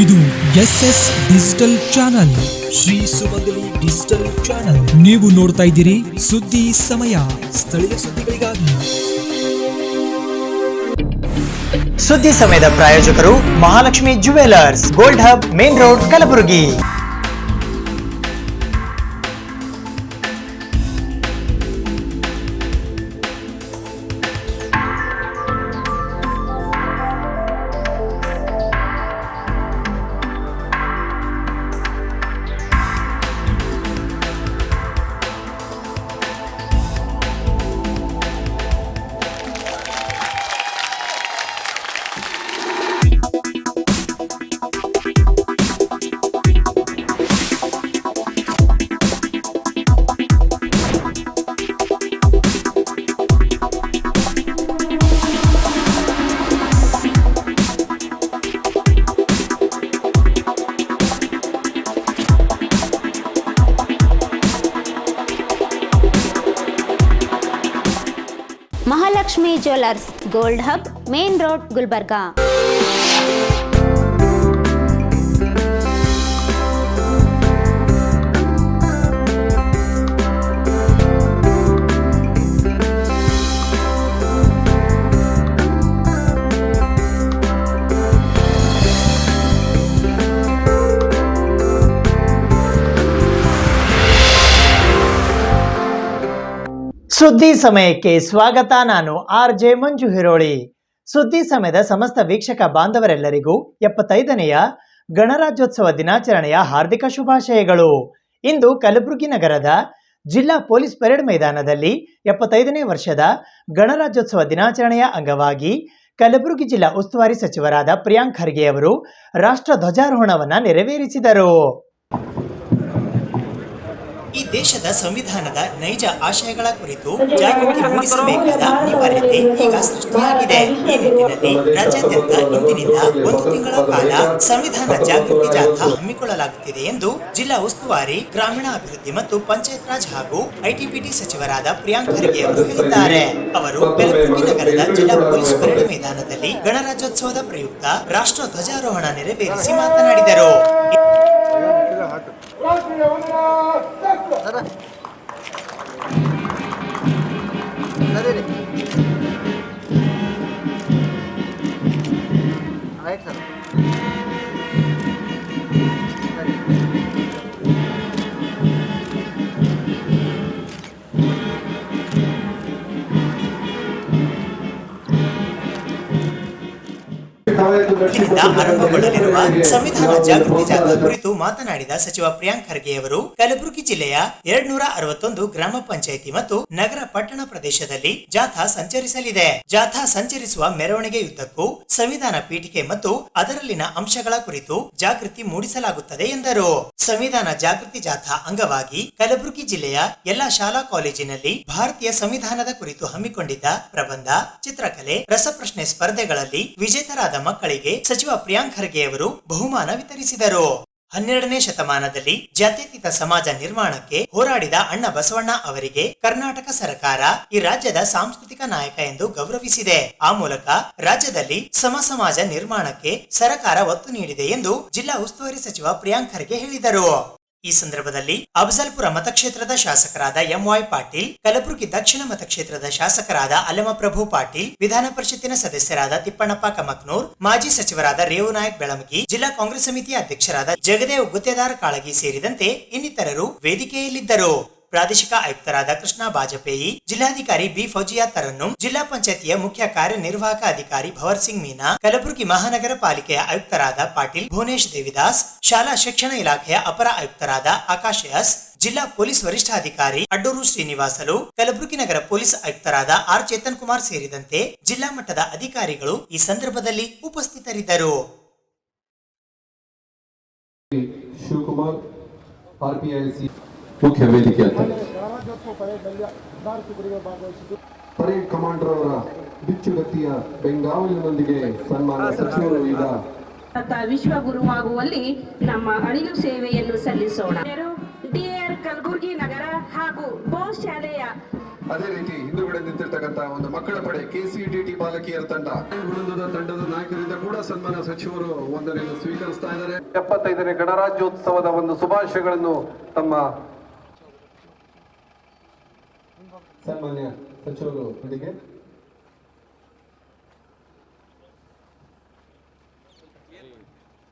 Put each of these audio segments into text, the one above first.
ಇದು SS digital channel, Shri ಸುಮಂಗಲಿ digital channel. ನೀವು ನೋಡ್ತಾ ಇದ್ದೀರಿ ಸುದ್ದಿ ಸಮಯ, ಸ್ಥಳೀಯ ಸುದ್ದಿಗಳಿಗಾಗಿ. ಸುದ್ದಿ ಸಮಯದ ಪ್ರಾಯೋಜಕರು Mahalakshmi jewellers, gold hub, main road, Kalaburagi. Mahalakshmi jewellers, gold hub, main road, Gulbarga. ಸುದ್ದಿ ಸಮಯಕ್ಕೆ ಸ್ವಾಗತ. ನಾನು RJ ಮಂಜು ಹಿರೋಳಿ. ಸುದ್ದಿ ಸಮಯದ ಸಮಸ್ತ ವೀಕ್ಷಕ ಬಾಂಧವರೆಲ್ಲರಿಗೂ 75ನೆಯ ಗಣರಾಜ್ಯೋತ್ಸವ ದಿನಾಚರಣೆಯ ಹಾರ್ದಿಕ ಶುಭಾಶಯಗಳು. ಇಂದು ಕಲಬುರಗಿ ನಗರದ ಜಿಲ್ಲಾ ಪೊಲೀಸ್ ಪರೇಡ್ ಮೈದಾನದಲ್ಲಿ 75ನೇ ವರ್ಷದ ಗಣರಾಜ್ಯೋತ್ಸವ ದಿನಾಚರಣೆಯ ಅಂಗವಾಗಿ ಕಲಬುರಗಿ ಜಿಲ್ಲಾ ಉಸ್ತುವಾರಿ ಸಚಿವರಾದ ಪ್ರಿಯಾಂಕ್ ಖರ್ಗೆ ಅವರು ರಾಷ್ಟ್ರ ಧ್ವಜಾರೋಹಣವನ್ನು ನೆರವೇರಿಸಿದರು. ಈ ದೇಶದ ಸಂವಿಧಾನದ ನೈಜ ಆಶಯಗಳ ಕುರಿತು ಜಾಗೃತಿ ಮೂಡಿಸಬೇಕಾದ ಅನಿವಾರ್ಯತೆ ಈಗ ಸೃಷ್ಟಿಯಾಗಿದೆ. ಈ ನಿಟ್ಟಿನಲ್ಲಿ ರಾಜ್ಯಾದ್ಯಂತ ಇಂದಿನಿಂದ 1 ತಿಂಗಳ ಕಾಲ ಸಂವಿಧಾನ ಜಾಗೃತಿ ಜಾಥಾ ಹಮ್ಮಿಕೊಳ್ಳಲಾಗುತ್ತಿದೆ ಎಂದು ಜಿಲ್ಲಾ ಉಸ್ತುವಾರಿ, ಗ್ರಾಮೀಣಾಭಿವೃದ್ಧಿ ಮತ್ತು ಪಂಚಾಯತ್ ರಾಜ್ ಹಾಗೂ ITBT ಸಚಿವರಾದ ಪ್ರಿಯಾಂಕ್ ಖರ್ಗೆ ಅವರು ಹೇಳಿದ್ದಾರೆ. ಅವರು ಕಲಬುರಗಿ ನಗರದ ಜಿಲ್ಲಾ ಪೊಲೀಸ್ ಪರೇಡ್ ಮೈದಾನದಲ್ಲಿ ಗಣರಾಜ್ಯೋತ್ಸವದ ಪ್ರಯುಕ್ತ ರಾಷ್ಟ್ರ ಧ್ವಜಾರೋಹಣ ನೆರವೇರಿಸಿ ಮಾತನಾಡಿದರು. ಆರಂಭಗೊಳ್ಳಲಿರುವ ಸಂವಿಧಾನ ಜಾಗೃತಿ ಜಾಥಾ ಕುರಿತು ಮಾತನಾಡಿದ ಸಚಿವ ಪ್ರಿಯಾಂಕ್ ಖರ್ಗೆ ಅವರು ಕಲಬುರಗಿ ಜಿಲ್ಲೆಯ 261 ಗ್ರಾಮ ಪಂಚಾಯಿತಿ ಮತ್ತು ನಗರ ಪಟ್ಟಣ ಪ್ರದೇಶದಲ್ಲಿ ಜಾಥಾ ಸಂಚರಿಸಲಿದೆ. ಜಾಥಾ ಸಂಚರಿಸುವ ಮೆರವಣಿಗೆಯುದ್ದಕ್ಕೂ ಸಂವಿಧಾನ ಪೀಠಿಕೆ ಮತ್ತು ಅದರಲ್ಲಿನ ಅಂಶಗಳ ಕುರಿತು ಜಾಗೃತಿ ಮೂಡಿಸಲಾಗುತ್ತದೆ ಎಂದರು. ಸಂವಿಧಾನ ಜಾಗೃತಿ ಜಾಥಾ ಅಂಗವಾಗಿ ಕಲಬುರಗಿ ಜಿಲ್ಲೆಯ ಎಲ್ಲಾ ಶಾಲಾ ಕಾಲೇಜಿನಲ್ಲಿ ಭಾರತೀಯ ಸಂವಿಧಾನದ ಕುರಿತು ಹಮ್ಮಿಕೊಂಡಿದ್ದ ಪ್ರಬಂಧ, ಚಿತ್ರಕಲೆ, ರಸಪ್ರಶ್ನೆ ಸ್ಪರ್ಧೆಗಳಲ್ಲಿ ವಿಜೇತರಾದ ಮಕ್ಕಳಿಗೆ ಸಚಿವ ಪ್ರಿಯಾಂಕ್ ಖರ್ಗೆ ಅವರು ಬಹುಮಾನ ವಿತರಿಸಿದರು. 12ನೇ ಶತಮಾನದಲ್ಲಿ ಜಾತ್ಯತೀತ ಸಮಾಜ ನಿರ್ಮಾಣಕ್ಕೆ ಹೋರಾಡಿದ ಅಣ್ಣ ಬಸವಣ್ಣ ಅವರಿಗೆ ಕರ್ನಾಟಕ ಸರ್ಕಾರ ಈ ರಾಜ್ಯದ ಸಾಂಸ್ಕೃತಿಕ ನಾಯಕ ಎಂದು ಗೌರವಿಸಿದೆ. ಆ ಮೂಲಕ ರಾಜ್ಯದಲ್ಲಿ ಸಮಾಜ ನಿರ್ಮಾಣಕ್ಕೆ ಸರ್ಕಾರ ಒತ್ತು ನೀಡಿದೆ ಎಂದು ಜಿಲ್ಲಾ ಉಸ್ತುವಾರಿ ಸಚಿವ ಪ್ರಿಯಾಂಕ್ ಖರ್ಗೆ ಹೇಳಿದರು. ಈ ಸಂದರ್ಭದಲ್ಲಿ ಅಫಜಲ್ಪುರ ಮತಕ್ಷೇತ್ರದ ಶಾಸಕರಾದ MY ಪಾಟೀಲ್, ಕಲಬುರಗಿ ದಕ್ಷಿಣ ಮತಕ್ಷೇತ್ರದ ಶಾಸಕರಾದ ಅಲ್ಲಮಪ್ರಭು ಪಾಟೀಲ್, ವಿಧಾನ ಪರಿಷತ್ತಿನ ಸದಸ್ಯರಾದ ತಿಪ್ಪಣ್ಣಪ್ಪ ಕಮಕ್ನೂರ್, ಮಾಜಿ ಸಚಿವರಾದ ರೇವುನಾಯಕ್ ಬೆಳಮಗಿ, ಜಿಲ್ಲಾ ಕಾಂಗ್ರೆಸ್ ಸಮಿತಿಯ ಅಧ್ಯಕ್ಷರಾದ ಜಗದೇವ್ ಗುತ್ತೇದಾರ್ ಕಾಳಗಿ ಸೇರಿದಂತೆ ಇನ್ನಿತರರು ವೇದಿಕೆಯಲ್ಲಿದ್ದರು. ಪ್ರಾದೇಶಿಕ ಆಯುಕ್ತರಾದ ಕೃಷ್ಣ ಬಾಜಪೇಯಿ, ಜಿಲ್ಲಾಧಿಕಾರಿ B ಫೌಜಿಯಾ ತರನ್ನು, ಜಿಲ್ಲಾ ಪಂಚಾಯತಿಯ ಮುಖ್ಯ ಕಾರ್ಯನಿರ್ವಾಹಕ ಅಧಿಕಾರಿ ಭವರ್ ಸಿಂಗ್ ಮೀನಾ, ಕಲಬುರಗಿ ಮಹಾನಗರ ಪಾಲಿಕೆಯ ಆಯುಕ್ತರಾದ ಪಾಟೀಲ್ ಭುವನೇಶ್ ದೇವಿದಾಸ್, ಶಾಲಾ ಶಿಕ್ಷಣ ಇಲಾಖೆಯ ಅಪರ ಆಯುಕ್ತರಾದ ಆಕಾಶ್ ಎಸ್, ಜಿಲ್ಲಾ ಪೊಲೀಸ್ ವರಿಷ್ಠಾಧಿಕಾರಿ ಅಡ್ಡೂರು ಶ್ರೀನಿವಾಸಲು, ಕಲಬುರಗಿ ನಗರ ಪೊಲೀಸ್ ಆಯುಕ್ತರಾದ R ಚೇತನ್ ಕುಮಾರ್ ಸೇರಿದಂತೆ ಜಿಲ್ಲಾ ಮಟ್ಟದ ಅಧಿಕಾರಿಗಳು ಈ ಸಂದರ್ಭದಲ್ಲಿ ಉಪಸ್ಥಿತರಿದ್ದರು. ಶಿವಕುಮಾರ್ RPIC ಮುಖ್ಯ ವೇದಿಕೆ ಪರೇಡ್ ಕಮಾಂಡರ್ ಅವರ ಬಿಚ್ಚುಗತ್ತಿಯ ಬೆಂಗಾವಲಿನೊಂದಿಗೆ ಸನ್ಮಾನ ಸಚಿವರು ಈಗ ವಿಶ್ವ ಗುರುವಾಗುವಲ್ಲಿ ನಮ್ಮ ಅಳಿಲು ಸೇವೆಯನ್ನು ಸಲ್ಲಿಸೋಣ. ಡಿಆರ್ ಕಲಬುರಗಿ ನಗರ ಹಾಗೂ ಬೋಸ್ ಶಾಲೆಯ ಅದೇ ರೀತಿ ಹಿಂದುಗಡೆ ನಿಂತಿರ್ತಕ್ಕಂಥ ಒಂದು ಮಕ್ಕಳ ಪಡೆ KCTT ಬಾಲಕಿಯರ ತಂಡ ವೃಂದದ ತಂಡದ ನಾಯಕರಿಂದ ಕೂಡ ಸನ್ಮಾನ ಸಚಿವರು ವಂದನೆಯನ್ನು ಸ್ವೀಕರಿಸ್ತಾ ಇದ್ದಾರೆ. 75ನೇ ಗಣರಾಜ್ಯೋತ್ಸವದ ಒಂದು ಶುಭಾಶಯಗಳನ್ನು ತಮ್ಮ ಸನ್ಮಾನ್ಯ ಸಚಿವರು ಅವರಿಗೆ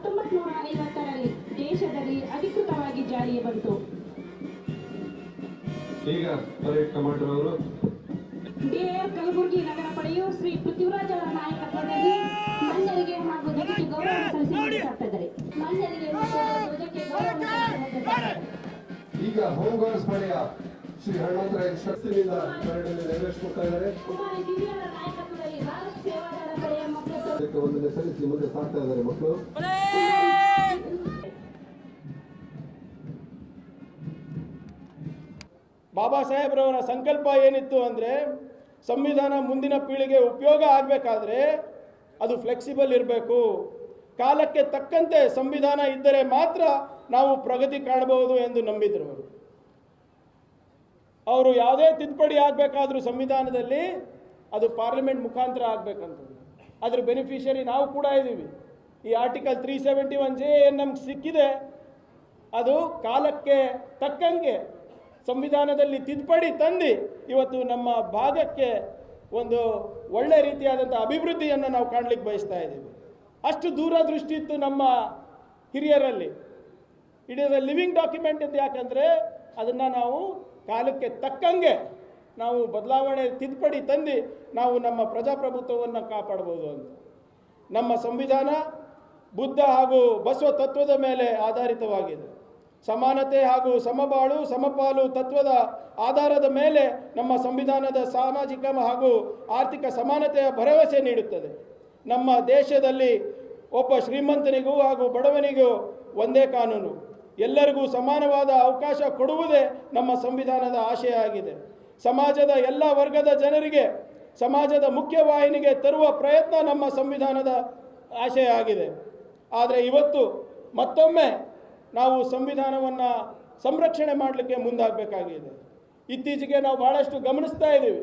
1950ರಲ್ಲಿ ದೇಶದಲ್ಲಿ ಅಧಿಕೃತವಾಗಿ ಜಾರಿಗೆ ಬಂತು. ಈಗ ಪರೇಡ್ ಕಮಾಂಡರ್ ಅವರು DAF ಕಲಬುರಗಿ ನಗರ ಪಡೆಯು ಶ್ರೀ ಪೃಥ್ವಿರಾಜ್ ಅವರ ನಾಯಕತ್ವದಲ್ಲಿ ಮನ್ನರಿಗೆ ಹಾಗೂ ಧ್ವಜಕ್ಕೆ ಗೌರವ ಸಲ್ಲಿಸಿದ್ದಾರೆ. ಮನ್ನರಿಗೆ ಮತ್ತು ಧ್ವಜಕ್ಕೆ ಗೌರವ ಸಲ್ಲಿಸಿದ್ದಾರೆ. ಈಗ ಹೋಮ್ ಗಾರ್ಡ್ಸ್ ಪಡೆಯ ಶ್ರೀ ಹನುಮಂತರಾಯ ಶಕ್ತಿನಿಂದ ಪರೇಡ್ ಅನ್ನು ನೆರವೇರಿಸಿಕೊಡ್ತಾ ಇದ್ದಾರೆ. ಕುಮಾರಿ ದಿವ್ಯ ಅವರ ನಾಯಕತ್ವದಲ್ಲಿ ಭಾರತ ಸೇವಾದಳ ಪಡೆಯ ಮಕ್ಕಳು ಒಂದನೇ ಸಲ್ಲಿಸಿ ಮುಂದೆ ಸಾಗ್ತಾ ಇದ್ದಾರೆ ಮಕ್ಕಳು. ಬಾಬಾ ಸಾಹೇಬ್ರವರ ಸಂಕಲ್ಪ ಏನಿತ್ತು ಅಂದರೆ ಸಂವಿಧಾನ ಮುಂದಿನ ಪೀಳಿಗೆ ಉಪಯೋಗ ಆಗಬೇಕಾದ್ರೆ ಅದು ಫ್ಲೆಕ್ಸಿಬಲ್ ಇರಬೇಕು, ಕಾಲಕ್ಕೆ ತಕ್ಕಂತೆ ಸಂವಿಧಾನ ಇದ್ದರೆ ಮಾತ್ರ ನಾವು ಪ್ರಗತಿ ಕಾಣಬಹುದು ಎಂದು ನಂಬಿದರು ಅವರು. ಯಾವುದೇ ತಿದ್ದುಪಡಿ ಆಗಬೇಕಾದ್ರೂ ಸಂವಿಧಾನದಲ್ಲಿ ಅದು ಪಾರ್ಲಿಮೆಂಟ್ ಮುಖಾಂತರ ಆಗಬೇಕಂತ. ಅದ್ರ ಬೆನಿಫಿಷರಿ ನಾವು ಕೂಡ ಇದ್ದೀವಿ. ಈ ಆರ್ಟಿಕಲ್ 371J ಏನು ನಮ್ಗೆ ಸಿಕ್ಕಿದೆ ಅದು ಕಾಲಕ್ಕೆ ತಕ್ಕಂಗೆ ಸಂವಿಧಾನದಲ್ಲಿ ತಿದ್ದುಪಡಿ ತಂದು ಇವತ್ತು ನಮ್ಮ ಭಾಗಕ್ಕೆ ಒಂದು ಒಳ್ಳೆ ರೀತಿಯಾದಂಥ ಅಭಿವೃದ್ಧಿಯನ್ನು ನಾವು ಕಾಣಲಿಕ್ಕೆ ಬಯಸ್ತಾ ಇದ್ದೀವಿ. ಅಷ್ಟು ದೂರದೃಷ್ಟಿ ಇತ್ತು ನಮ್ಮ ಹಿರಿಯರಲ್ಲಿ. It is a living document ಅಂತ. ಯಾಕಂದರೆ ಅದನ್ನು ನಾವು ಕಾಲಕ್ಕೆ ತಕ್ಕಂಗೆ ನಾವು ಬದಲಾವಣೆ ತಿದ್ದುಪಡಿ ತಂದು ನಾವು ನಮ್ಮ ಪ್ರಜಾಪ್ರಭುತ್ವವನ್ನು ಕಾಪಾಡ್ಬೋದು ಅಂತ. ನಮ್ಮ ಸಂವಿಧಾನ ಬುದ್ಧ ಹಾಗೂ ಬಸವ ತತ್ವದ ಮೇಲೆ ಆಧಾರಿತವಾಗಿದೆ. ಸಮಾನತೆ ಹಾಗೂ ಸಮಬಾಳು ಸಮಪಾಲು ತತ್ವದ ಆಧಾರದ ಮೇಲೆ ನಮ್ಮ ಸಂವಿಧಾನದ ಸಾಮಾಜಿಕ ಹಾಗೂ ಆರ್ಥಿಕ ಸಮಾನತೆಯ ಭರವಸೆ ನೀಡುತ್ತದೆ. ನಮ್ಮ ದೇಶದಲ್ಲಿ ಒಬ್ಬ ಶ್ರೀಮಂತನಿಗೂ ಹಾಗೂ ಬಡವನಿಗೂ ಒಂದೇ ಕಾನೂನು, ಎಲ್ಲರಿಗೂ ಸಮಾನವಾದ ಅವಕಾಶ ಕೊಡುವುದೇ ನಮ್ಮ ಸಂವಿಧಾನದ ಆಶಯ ಆಗಿದೆ. ಸಮಾಜದ ಎಲ್ಲ ವರ್ಗದ ಜನರಿಗೆ ಸಮಾಜದ ಮುಖ್ಯವಾಹಿನಿಗೆ ತರುವ ಪ್ರಯತ್ನ ನಮ್ಮ ಸಂವಿಧಾನದ ಆಶಯ ಆಗಿದೆ. ಆದರೆ ಇವತ್ತು ಮತ್ತೊಮ್ಮೆ ನಾವು ಸಂವಿಧಾನವನ್ನು ಸಂರಕ್ಷಣೆ ಮಾಡಲಿಕ್ಕೆ ಮುಂದಾಗಬೇಕಾಗಿದೆ. ಇತ್ತೀಚೆಗೆ ನಾವು ಭಾಳಷ್ಟು ಗಮನಿಸ್ತಾ ಇದ್ದೀವಿ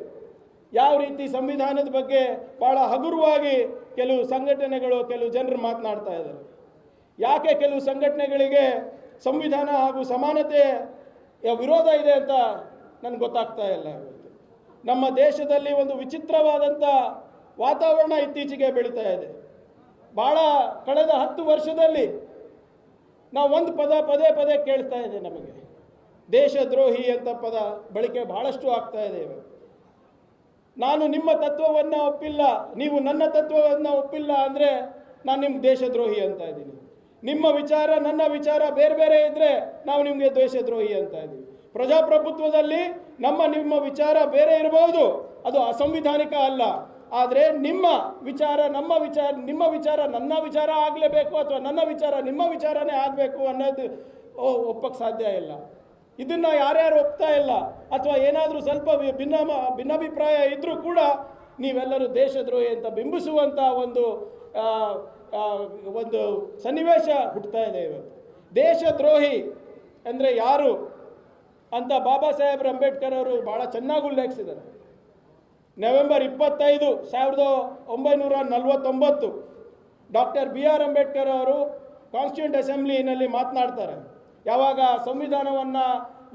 ಯಾವ ರೀತಿ ಸಂವಿಧಾನದ ಬಗ್ಗೆ ಭಾಳ ಹಗುರವಾಗಿ ಕೆಲವು ಸಂಘಟನೆಗಳು ಕೆಲವು ಜನರು ಮಾತನಾಡ್ತಾ ಇದ್ದಾರೆ. ಯಾಕೆ ಕೆಲವು ಸಂಘಟನೆಗಳಿಗೆ ಸಂವಿಧಾನ ಹಾಗೂ ಸಮಾನತೆಯ ವಿರೋಧ ಇದೆ ಅಂತ ನನಗೆ ಗೊತ್ತಾಗ್ತಾ ಇಲ್ಲ. ನಮ್ಮ ದೇಶದಲ್ಲಿ ಒಂದು ವಿಚಿತ್ರವಾದಂಥ ವಾತಾವರಣ ಇತ್ತೀಚೆಗೆ ಬೆಳೀತಾ ಇದೆ. ಭಾಳ ಕಳೆದ 10 ವರ್ಷದಲ್ಲಿ ನಾವು ಒಂದು ಪದ ಪದೇ ಕೇಳ್ತಾ ಇದೆ, ನಮಗೆ ದೇಶದ್ರೋಹಿ ಅಂತ ಪದ ಬಳಕೆ ಭಾಳಷ್ಟು ಆಗ್ತಾ ಇದೆ. ನಾನು ನಿಮ್ಮ ತತ್ವವನ್ನು ಒಪ್ಪಿಲ್ಲ, ನೀವು ನನ್ನ ತತ್ವವನ್ನು ಒಪ್ಪಿಲ್ಲ ಅಂದರೆ ನಾನು ನಿಮ್ಗೆ ದೇಶದ್ರೋಹಿ ಅಂತ ಇದ್ದೀನಿ. ನಿಮ್ಮ ವಿಚಾರ ನನ್ನ ವಿಚಾರ ಬೇರೆ ಬೇರೆ ಇದ್ದರೆ ನಾವು ನಿಮಗೆ ದೇಶದ್ರೋಹಿ ಅಂತ ಇದ್ದೀವಿ. ಪ್ರಜಾಪ್ರಭುತ್ವದಲ್ಲಿ ನಿಮ್ಮ ವಿಚಾರ ಬೇರೆ ಇರಬಹುದು, ಅದು ಅಸಂವಿಧಾನಿಕ ಅಲ್ಲ. ಆದರೆ ನಿಮ್ಮ ವಿಚಾರ ನಮ್ಮ ವಿಚಾರ, ನಿಮ್ಮ ವಿಚಾರ ನನ್ನ ವಿಚಾರ ಆಗಲೇಬೇಕು ಅಥವಾ ನನ್ನ ವಿಚಾರ ನಿಮ್ಮ ವಿಚಾರನೇ ಆಗಬೇಕು ಅನ್ನೋದು ಒಪ್ಪಕ್ಕೆ ಸಾಧ್ಯ ಇಲ್ಲ. ಇದನ್ನು ಯಾರ್ಯಾರು ಒಪ್ತಾ ಇಲ್ಲ ಅಥವಾ ಏನಾದರೂ ಸ್ವಲ್ಪ ಭಿನ್ನಾಭಿಪ್ರಾಯ ಇದ್ದರೂ ಕೂಡ ನೀವೆಲ್ಲರೂ ದೇಶದ್ರೋಹಿ ಅಂತ ಬಿಂಬಿಸುವಂಥ ಒಂದು ಸನ್ನಿವೇಶ ಹುಟ್ಟುತ್ತಾ ಇದೆ ಇವತ್ತು. ದೇಶದ್ರೋಹಿ ಅಂದರೆ ಯಾರು ಅಂತ ಬಾಬಾ ಸಾಹೇಬ್ ಅಂಬೇಡ್ಕರ್ ಅವರು ಭಾಳ ಚೆನ್ನಾಗಿ ಉಲ್ಲೇಖಿಸಿದ್ದಾರೆ. ನವೆಂಬರ್ 25, 1949 ಡಾಕ್ಟರ್ BR ಅಂಬೇಡ್ಕರ್ ಅವರು ಕಾನ್ಸ್ಟಿಟ್ಯೂಂಟ್ ಅಸೆಂಬ್ಲಿನಲ್ಲಿ ಮಾತನಾಡ್ತಾರೆ. ಯಾವಾಗ ಸಂವಿಧಾನವನ್ನು